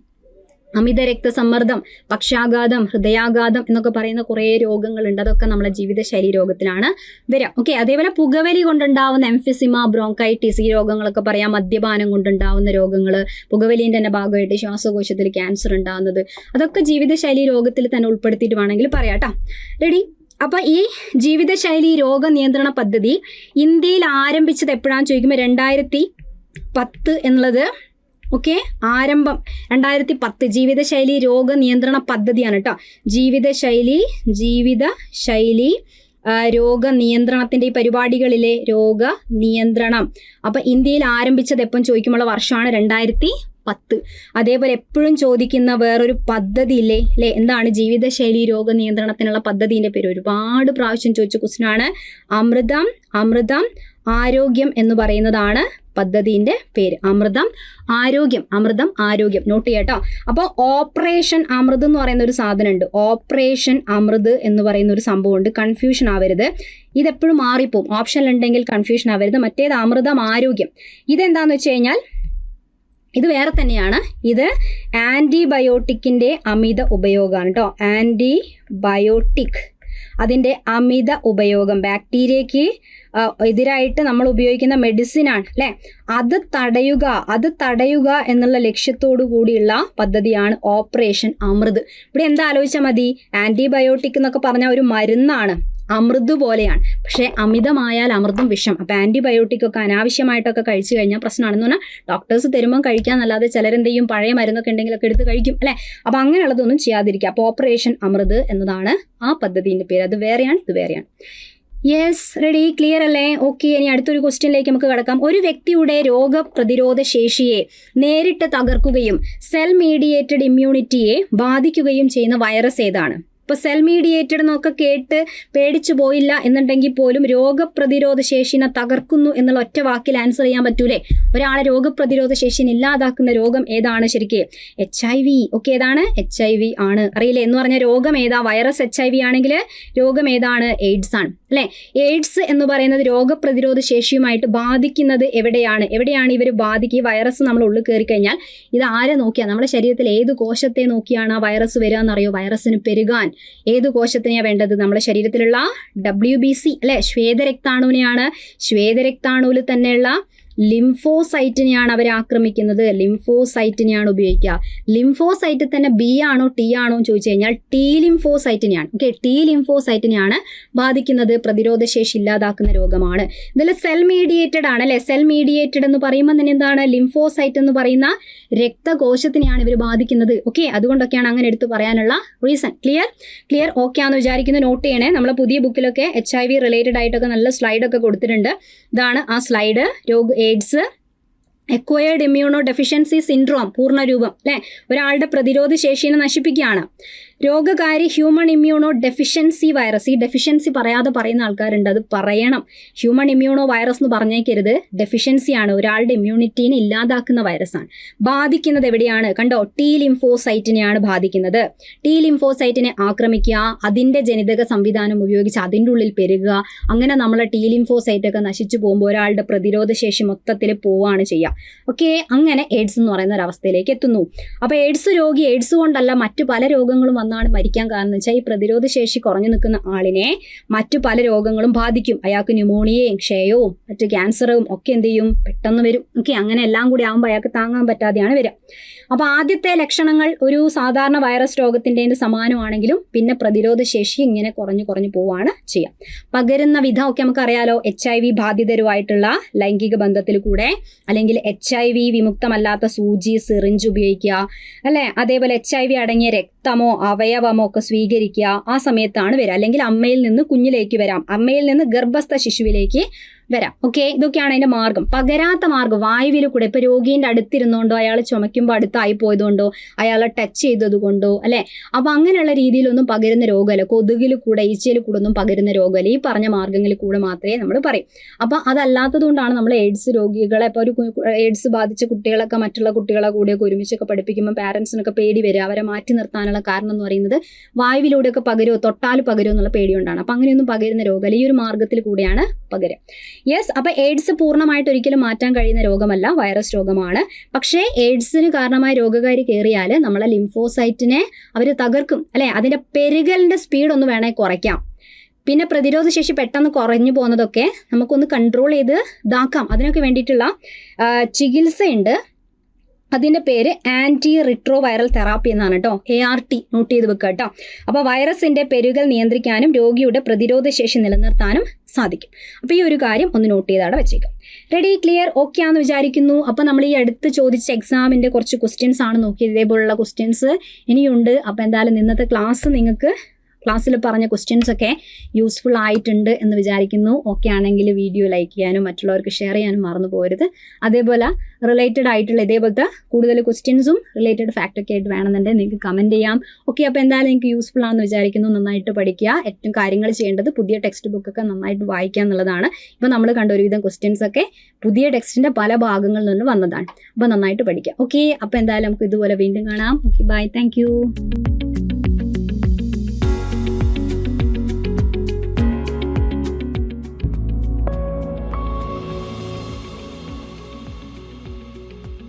അമിത രക്തസമ്മർദ്ദം, പക്ഷാഘാതം, ഹൃദയാഘാതം എന്നൊക്കെ പറയുന്ന കുറേ രോഗങ്ങളുണ്ട്. അതൊക്കെ നമ്മളെ ജീവിതശൈലി രോഗത്തിലാണ് വരാം. ഓക്കെ, അതേപോലെ പുകവലി കൊണ്ടുണ്ടാവുന്ന എംഫിസിമ, ബ്രോങ്കൈറ്റിസ്, ഈ രോഗങ്ങളൊക്കെ പറയാം. മദ്യപാനം കൊണ്ടുണ്ടാവുന്ന രോഗങ്ങൾ, പുകവലിൻ്റെ തന്നെ ഭാഗമായിട്ട് ശ്വാസകോശത്തിൽ ക്യാൻസർ ഉണ്ടാകുന്നത്, അതൊക്കെ ജീവിതശൈലി രോഗത്തിൽ തന്നെ ഉൾപ്പെടുത്തിയിട്ട് വേണമെങ്കിൽ പറയാം കേട്ടോ. റെഡി? അപ്പോൾ ഈ ജീവിതശൈലി രോഗനിയന്ത്രണ പദ്ധതി ഇന്ത്യയിൽ ആരംഭിച്ചത് എപ്പോഴാണെന്ന് ചോദിക്കുമ്പോൾ 2010 എന്നുള്ളത് ഓക്കെ, ആരംഭം 2010 ജീവിതശൈലി രോഗനിയന്ത്രണ പദ്ധതിയാണ് കേട്ടോ. ജീവിതശൈലി രോഗനിയന്ത്രണത്തിൻ്റെ ഈ പരിപാടികളിലെ രോഗനിയന്ത്രണം അപ്പം ഇന്ത്യയിൽ ആരംഭിച്ചത് എപ്പം ചോദിക്കുമ്പോൾ വർഷമാണ് 2010. അതേപോലെ എപ്പോഴും ചോദിക്കുന്ന വേറൊരു പദ്ധതി ഇല്ലേ അല്ലേ, എന്താണ് ജീവിതശൈലി രോഗനിയന്ത്രണത്തിനുള്ള പദ്ധതിൻ്റെ പേര്? ഒരുപാട് പ്രാവശ്യം ചോദിച്ച ക്വസ്റ്റ്യനാണ്. അമൃതം ആരോഗ്യം എന്ന് പറയുന്നതാണ് പദ്ധതിൻ്റെ പേര്. അമൃതം ആരോഗ്യം നോട്ട് ചെയ്യട്ടോ. അപ്പോൾ ഓപ്പറേഷൻ അമൃത് എന്ന് പറയുന്ന ഒരു സാധനമുണ്ട്. ഓപ്പറേഷൻ അമൃത് എന്ന് പറയുന്ന ഒരു സംഭവമുണ്ട്. കൺഫ്യൂഷൻ ആവരുത്, ഇതെപ്പോഴും മാറിപ്പോവും. ഓപ്ഷനിലുണ്ടെങ്കിൽ കൺഫ്യൂഷൻ ആവരുത്. മറ്റേത് അമൃതം ആരോഗ്യം. ഇതെന്താണെന്ന് വെച്ച് കഴിഞ്ഞാൽ ഇത് വേറെ തന്നെയാണ്. ഇത് ആൻറ്റിബയോട്ടിക്കിൻ്റെ അമിത ഉപയോഗമാണ് കേട്ടോ. ആൻറ്റിബയോട്ടിക് അതിൻ്റെ അമിത ഉപയോഗം, ബാക്ടീരിയയ്ക്ക് എതിരായിട്ട് നമ്മൾ ഉപയോഗിക്കുന്ന മെഡിസിനാണ് അല്ലേ, അത് തടയുക എന്നുള്ള ലക്ഷ്യത്തോടു കൂടിയുള്ള പദ്ധതിയാണ് ഓപ്പറേഷൻ അമൃത്. ഇവിടെ എന്താ ആലോചിച്ചാൽ മതി, ആൻറ്റിബയോട്ടിക് എന്നൊക്കെ പറഞ്ഞാൽ ഒരു മരുന്നാണ്, അമൃത് പോലെയാണ്. പക്ഷേ അമിതമായാൽ അമൃതും വിഷം. അപ്പോൾ ആൻറ്റിബയോട്ടിക് ഒക്കെ അനാവശ്യമായിട്ടൊക്കെ കഴിച്ചു കഴിഞ്ഞാൽ പ്രശ്നമാണെന്ന് പറഞ്ഞാൽ ഡോക്ടേഴ്സ് തരുമ്പം കഴിക്കാന്നല്ലാതെ ചിലരെന്ത് ചെയ്യും, പഴയ മരുന്നൊക്കെ ഉണ്ടെങ്കിലൊക്കെ എടുത്ത് കഴിക്കും അല്ലേ. അപ്പോൾ അങ്ങനെയുള്ളതൊന്നും ചെയ്യാതിരിക്കുക. അപ്പോൾ ഓപ്പറേഷൻ അമൃത് എന്നതാണ് ആ പദ്ധതിൻ്റെ പേര്. അത് വേറെയാണ്, ഇത് വേറെയാണ്. യെസ്, റെഡി, ക്ലിയർ അല്ലേ? ഓക്കെ, ഇനി അടുത്തൊരു ക്വസ്റ്റ്യനിലേക്ക് നമുക്ക് കിടക്കാം. ഒരു വ്യക്തിയുടെ രോഗപ്രതിരോധ ശേഷിയെ നേരിട്ട് തകർക്കുകയും സെൽ മീഡിയേറ്റഡ് ഇമ്മ്യൂണിറ്റിയെ ബാധിക്കുകയും ചെയ്യുന്ന വൈറസ് ഏതാണ്? ഇപ്പോൾ സെൽ മീഡിയേറ്റഡ് എന്നൊക്കെ കേട്ട് പേടിച്ചു പോയില്ല എന്നുണ്ടെങ്കിൽ പോലും രോഗപ്രതിരോധ ശേഷിനെ തകർക്കുന്നു എന്നുള്ള ഒറ്റ വാക്കിൽ ആൻസർ ചെയ്യാൻ പറ്റൂലേ? ഒരാളെ രോഗപ്രതിരോധ ശേഷിനെ ഇല്ലാതാക്കുന്ന രോഗം ഏതാണ് ശരിക്കും? HIV. ഓക്കെ, ഏതാണ്? HIV ആണ്. അറിയില്ലേ എന്ന് പറഞ്ഞ രോഗം ഏതാ? വൈറസ് HIV ആണെങ്കിൽ രോഗം ഏതാണ്? എയ്ഡ്സ് ആണ് അല്ലേ. എയ്ഡ്സ് എന്ന് പറയുന്നത് രോഗപ്രതിരോധ ശേഷിയുമായിട്ട് ബാധിക്കുന്നത് എവിടെയാണ് ഇവർ ബാധിക്കുക? ഈ വൈറസ് നമ്മൾ ഉള്ളിൽ കയറി കഴിഞ്ഞാൽ ഇത് ആരെ നോക്കിയാൽ, നമ്മുടെ ശരീരത്തിൽ ഏത് കോശത്തെ നോക്കിയാണ് ആ വൈറസ് വരിക എന്നറിയോ? വൈറസിന് പെരുകാൻ ഏത് കോശത്തിനെയാണ് വേണ്ടത്? നമ്മുടെ ശരീരത്തിലുള്ള WBC അല്ലെ, ശ്വേതരക്താണുവിനെയാണ്. ശ്വേതരക്താണുവിൽ തന്നെയുള്ള ലിംഫോസൈറ്റിനെയാണ് അവർ ആക്രമിക്കുന്നത്. ലിംഫോസൈറ്റിനെയാണ് ഉപയോഗിക്കുക. ലിംഫോസൈറ്റ് തന്നെ B ആണോ T ആണോ എന്ന് ചോദിച്ചു കഴിഞ്ഞാൽ T ലിംഫോസൈറ്റിനെയാണ്. ഓക്കെ, T ലിംഫോസൈറ്റിനെയാണ് ബാധിക്കുന്നത്. പ്രതിരോധശേഷി ഇല്ലാതാക്കുന്ന രോഗമാണ്. ഇതിൽ സെൽ മീഡിയേറ്റഡ് ആണ് അല്ലെ. സെൽ മീഡിയേറ്റഡ് എന്ന് പറയുമ്പോൾ തന്നെ എന്താണ്? ലിംഫോസൈറ്റ് എന്ന് പറയുന്ന രക്തകോശത്തിനെയാണ് ഇവർ ബാധിക്കുന്നത്. ഓക്കെ, അതുകൊണ്ടൊക്കെയാണ് അങ്ങനെ എടുത്ത് പറയാനുള്ള റീസൺ. ക്ലിയർ ഓക്കെ ആണെന്ന് വിചാരിക്കുന്നു. നോട്ട് ചെയ്യണേ. നമ്മളെ പുതിയ ബുക്കിലൊക്കെ HIV റിലേറ്റഡ് ആയിട്ടൊക്കെ നല്ല സ്ലൈഡൊക്കെ കൊടുത്തിട്ടുണ്ട്. ഇതാണ് ആ slide. AIDS, acquired immunodeficiency syndrome, പൂർണ്ണരൂപം അല്ലേ, ഒരാളുടെ പ്രതിരോധ ശേഷിയെ നശിപ്പിക്കുകയാണ്. രോഗകാരി ഹ്യൂമൺ ഇമ്മ്യൂണോ ഡെഫിഷ്യൻസി വൈറസ്. ഈ ഡെഫിഷ്യൻസി പറയാതെ പറയുന്ന ആൾക്കാരുണ്ട്, അത് പറയണം. ഹ്യൂമൺ ഇമ്മ്യൂണോ വൈറസ് എന്ന് പറഞ്ഞേക്കരുത്. ഡെഫിഷ്യൻസിയാണ്, ഒരാളുടെ ഇമ്മ്യൂണിറ്റീനെ ഇല്ലാതാക്കുന്ന വൈറസാണ്. ബാധിക്കുന്നത് എവിടെയാണ്? കണ്ടോ, T ലിംഫോസൈറ്റിനെയാണ് ബാധിക്കുന്നത്. T ലിംഫോസൈറ്റിനെ ആക്രമിക്കുക, അതിൻ്റെ ജനിതക സംവിധാനം ഉപയോഗിച്ച് അതിൻ്റെ ഉള്ളിൽ പെരുകുക. അങ്ങനെ നമ്മളെ T ലിംഫോസൈറ്റൊക്കെ നശിച്ചു പോകുമ്പോൾ ഒരാളുടെ പ്രതിരോധ ശേഷി മൊത്തത്തിൽ പോവുകയാണ് ചെയ്യുക. ഓക്കെ, അങ്ങനെ എയ്ഡ്സ് എന്ന് പറയുന്ന ഒരു അവസ്ഥയിലേക്ക് എത്തുന്നു. അപ്പോൾ എയ്ഡ്സ് രോഗി എയ്ഡ്സ് കൊണ്ടല്ല മറ്റു പല രോഗങ്ങളും വന്നാണ് മരിക്കാൻ കാരണം എന്ന് വെച്ചാൽ ഈ പ്രതിരോധ ശേഷി കുറഞ്ഞു നിൽക്കുന്ന ആളിനെ മറ്റു പല രോഗങ്ങളും ബാധിക്കും. അയാൾക്ക് ന്യൂമോണിയയും ക്ഷയവും മറ്റു ക്യാൻസറും ഒക്കെ എന്ത് ചെയ്യും? പെട്ടെന്ന് വരും. ഓക്കെ, അങ്ങനെ എല്ലാം കൂടി ആകുമ്പോൾ അയാൾക്ക് താങ്ങാൻ പറ്റാതെയാണ് വരിക. അപ്പോൾ ആദ്യത്തെ ലക്ഷണങ്ങൾ ഒരു സാധാരണ വൈറസ് രോഗത്തിൻ്റെ സമാനമാണെങ്കിലും പിന്നെ പ്രതിരോധ ശേഷി ഇങ്ങനെ കുറഞ്ഞു പോവുകയാണ് ചെയ്യുക. പകരുന്ന വിധം ഒക്കെ നമുക്കറിയാലോ. HIV ബാധിതരുമായിട്ടുള്ള ലൈംഗിക ബന്ധത്തിൽ കൂടെ, അല്ലെങ്കിൽ HIV വിമുക്തമല്ലാത്ത സൂചി, സിറിഞ്ച് ഉപയോഗിക്കുക അല്ലേ. അതേപോലെ HIV അടങ്ങിയ രക്തമോ അവയവമോ ഒക്കെ സ്വീകരിക്കുക. ആ സമയത്താണ് വരിക. അല്ലെങ്കിൽ അമ്മയിൽ നിന്ന് കുഞ്ഞിലേക്ക് വരാം, അമ്മയിൽ നിന്ന് ഗർഭസ്ഥ ശിശുവിലേക്ക് വരാം. ഓക്കെ, ഇതൊക്കെയാണ് അതിൻ്റെ മാർഗം. പകരാത്ത മാർഗം വായുവിൽ കൂടെ. ഇപ്പോൾ രോഗീൻ്റെ അടുത്തിരുന്നോണ്ടോ, അയാൾ ചുമയ്ക്കുമ്പോൾ അടുത്തായി പോയതുകൊണ്ടോ, അയാളെ ടച്ച് ചെയ്തത് കൊണ്ടോ അല്ലേ. അപ്പോൾ അങ്ങനെയുള്ള രീതിയിലൊന്നും പകരുന്ന രോഗമല്ല. കൊതുകിൽ കൂടെ, ഈച്ചയിൽ കൂടെ ഒന്നും പകരുന്ന രോഗമല്ല. ഈ പറഞ്ഞ മാർഗ്ഗങ്ങളിൽ കൂടെ മാത്രമേ നമ്മൾ പറയും. അപ്പോൾ അതല്ലാത്തത് കൊണ്ടാണ് നമ്മൾ എയ്ഡ്സ് രോഗികളെ, ഇപ്പോൾ ഒരു എയ്ഡ്സ് ബാധിച്ച കുട്ടികളൊക്കെ മറ്റുള്ള കുട്ടികളെ കൂടെയൊക്കെ ഒരുമിച്ചൊക്കെ പഠിപ്പിക്കുമ്പോൾ പാരൻസിനൊക്കെ പേടി വരിക. അവരെ മാറ്റി നിർത്താനുള്ള കാരണം എന്ന് പറയുന്നത് വായുവിലൂടെയൊക്കെ പകരുമോ, തൊട്ടാൽ പകരുമോ എന്നുള്ള പേടി കൊണ്ടാണ്. അപ്പോൾ അങ്ങനെയൊന്നും പകരുന്ന രോഗമല്ല. ഈ ഒരു മാർഗ്ഗത്തിൽ കൂടെയാണ് പകരം. യെസ്, അപ്പോൾ എയ്ഡ്സ് പൂർണ്ണമായിട്ട് ഒരിക്കലും മാറ്റാൻ കഴിയുന്ന രോഗമല്ല, വൈറസ് രോഗമാണ്. പക്ഷേ എയ്ഡ്സിന് കാരണമായ രോഗകാരി കയറിയാൽ നമ്മളെ ലിംഫോസൈറ്റിനെ അവർ തകർക്കും അല്ലേ. അതിൻ്റെ പെരുകലിൻ്റെ സ്പീഡ് ഒന്ന് വേണേൽ കുറയ്ക്കാം. പിന്നെ പ്രതിരോധ ശേഷി പെട്ടെന്ന് കുറഞ്ഞു പോകുന്നതൊക്കെ നമുക്കൊന്ന് കൺട്രോൾ ചെയ്ത് ഇതാക്കാം. അതിനൊക്കെ വേണ്ടിയിട്ടുള്ള ചികിത്സയുണ്ട്. അതിൻ്റെ പേര് ആൻറ്റി റിട്രോ വൈറൽ തെറാപ്പി എന്നാണ് കേട്ടോ. ART നോട്ട് ചെയ്ത് വെക്കുക കേട്ടോ. അപ്പോൾ വൈറസിൻ്റെ പെരുകൽ നിയന്ത്രിക്കാനും രോഗിയുടെ പ്രതിരോധ ശേഷി നിലനിർത്താനും സാധിക്കും. അപ്പോൾ ഈ ഒരു കാര്യം ഒന്ന് നോട്ട് ചെയ്താണ് വെച്ചേക്കാം. റെഡി, ക്ലിയർ, ഓക്കെ ആണെന്ന് വിചാരിക്കുന്നു. അപ്പോൾ നമ്മൾ ഈ അടുത്ത് ചോദിച്ച എക്സാമിൻ്റെ കുറച്ച് ക്വസ്റ്റ്യൻസ് ആണ് നോക്കിയത്. ഇതേപോലുള്ള ക്വസ്റ്റ്യൻസ് ഇനിയുണ്ട്. അപ്പോൾ എന്തായാലും ഇന്നത്തെ ക്ലാസ്സിൽ പറഞ്ഞ ക്വസ്റ്റ്യൻസ് ഒക്കെ യൂസ്ഫുൾ ആയിട്ടുണ്ട് എന്ന് വിചാരിക്കുന്നു. ഓക്കെ ആണെങ്കിൽ വീഡിയോ ലൈക്ക് ചെയ്യാനും മറ്റുള്ളവർക്ക് ഷെയർ ചെയ്യാനും മറന്നു പോകരുത്. അതേപോലെ റിലേറ്റഡ് ആയിട്ടുള്ള ഇതേപോലത്തെ കൂടുതൽ ക്വസ്റ്റ്യൻസും റിലേറ്റഡ് ഫാക്റ്റൊക്കെ ആയിട്ട് വേണമെന്നുണ്ടെങ്കിൽ നിങ്ങൾക്ക് കമൻറ്റ് ചെയ്യാം. ഓക്കെ, അപ്പോൾ എന്തായാലും നിങ്ങൾക്ക് യൂസ്ഫുൾ ആണെന്ന് വിചാരിക്കുന്നു. നന്നായിട്ട് പഠിക്കുക. ഏറ്റവും കാര്യങ്ങൾ ചെയ്യേണ്ടത് പുതിയ ടെക്സ്റ്റ് ബുക്കൊക്കെ നന്നായിട്ട് വായിക്കുക എന്നുള്ളതാണ്. ഇപ്പോൾ നമ്മൾ കണ്ട ഒരുവിധം ക്വസ്റ്റ്യൻസ് ഒക്കെ പുതിയ ടെക്സ്റ്റിൻ്റെ പല ഭാഗങ്ങളിൽ നിന്ന് വന്നതാണ്. അപ്പോൾ നന്നായിട്ട് പഠിക്കുക. ഓക്കെ, അപ്പോൾ എന്തായാലും നമുക്ക് ഇതുപോലെ വീണ്ടും കാണാം. Okay, bye, thank U.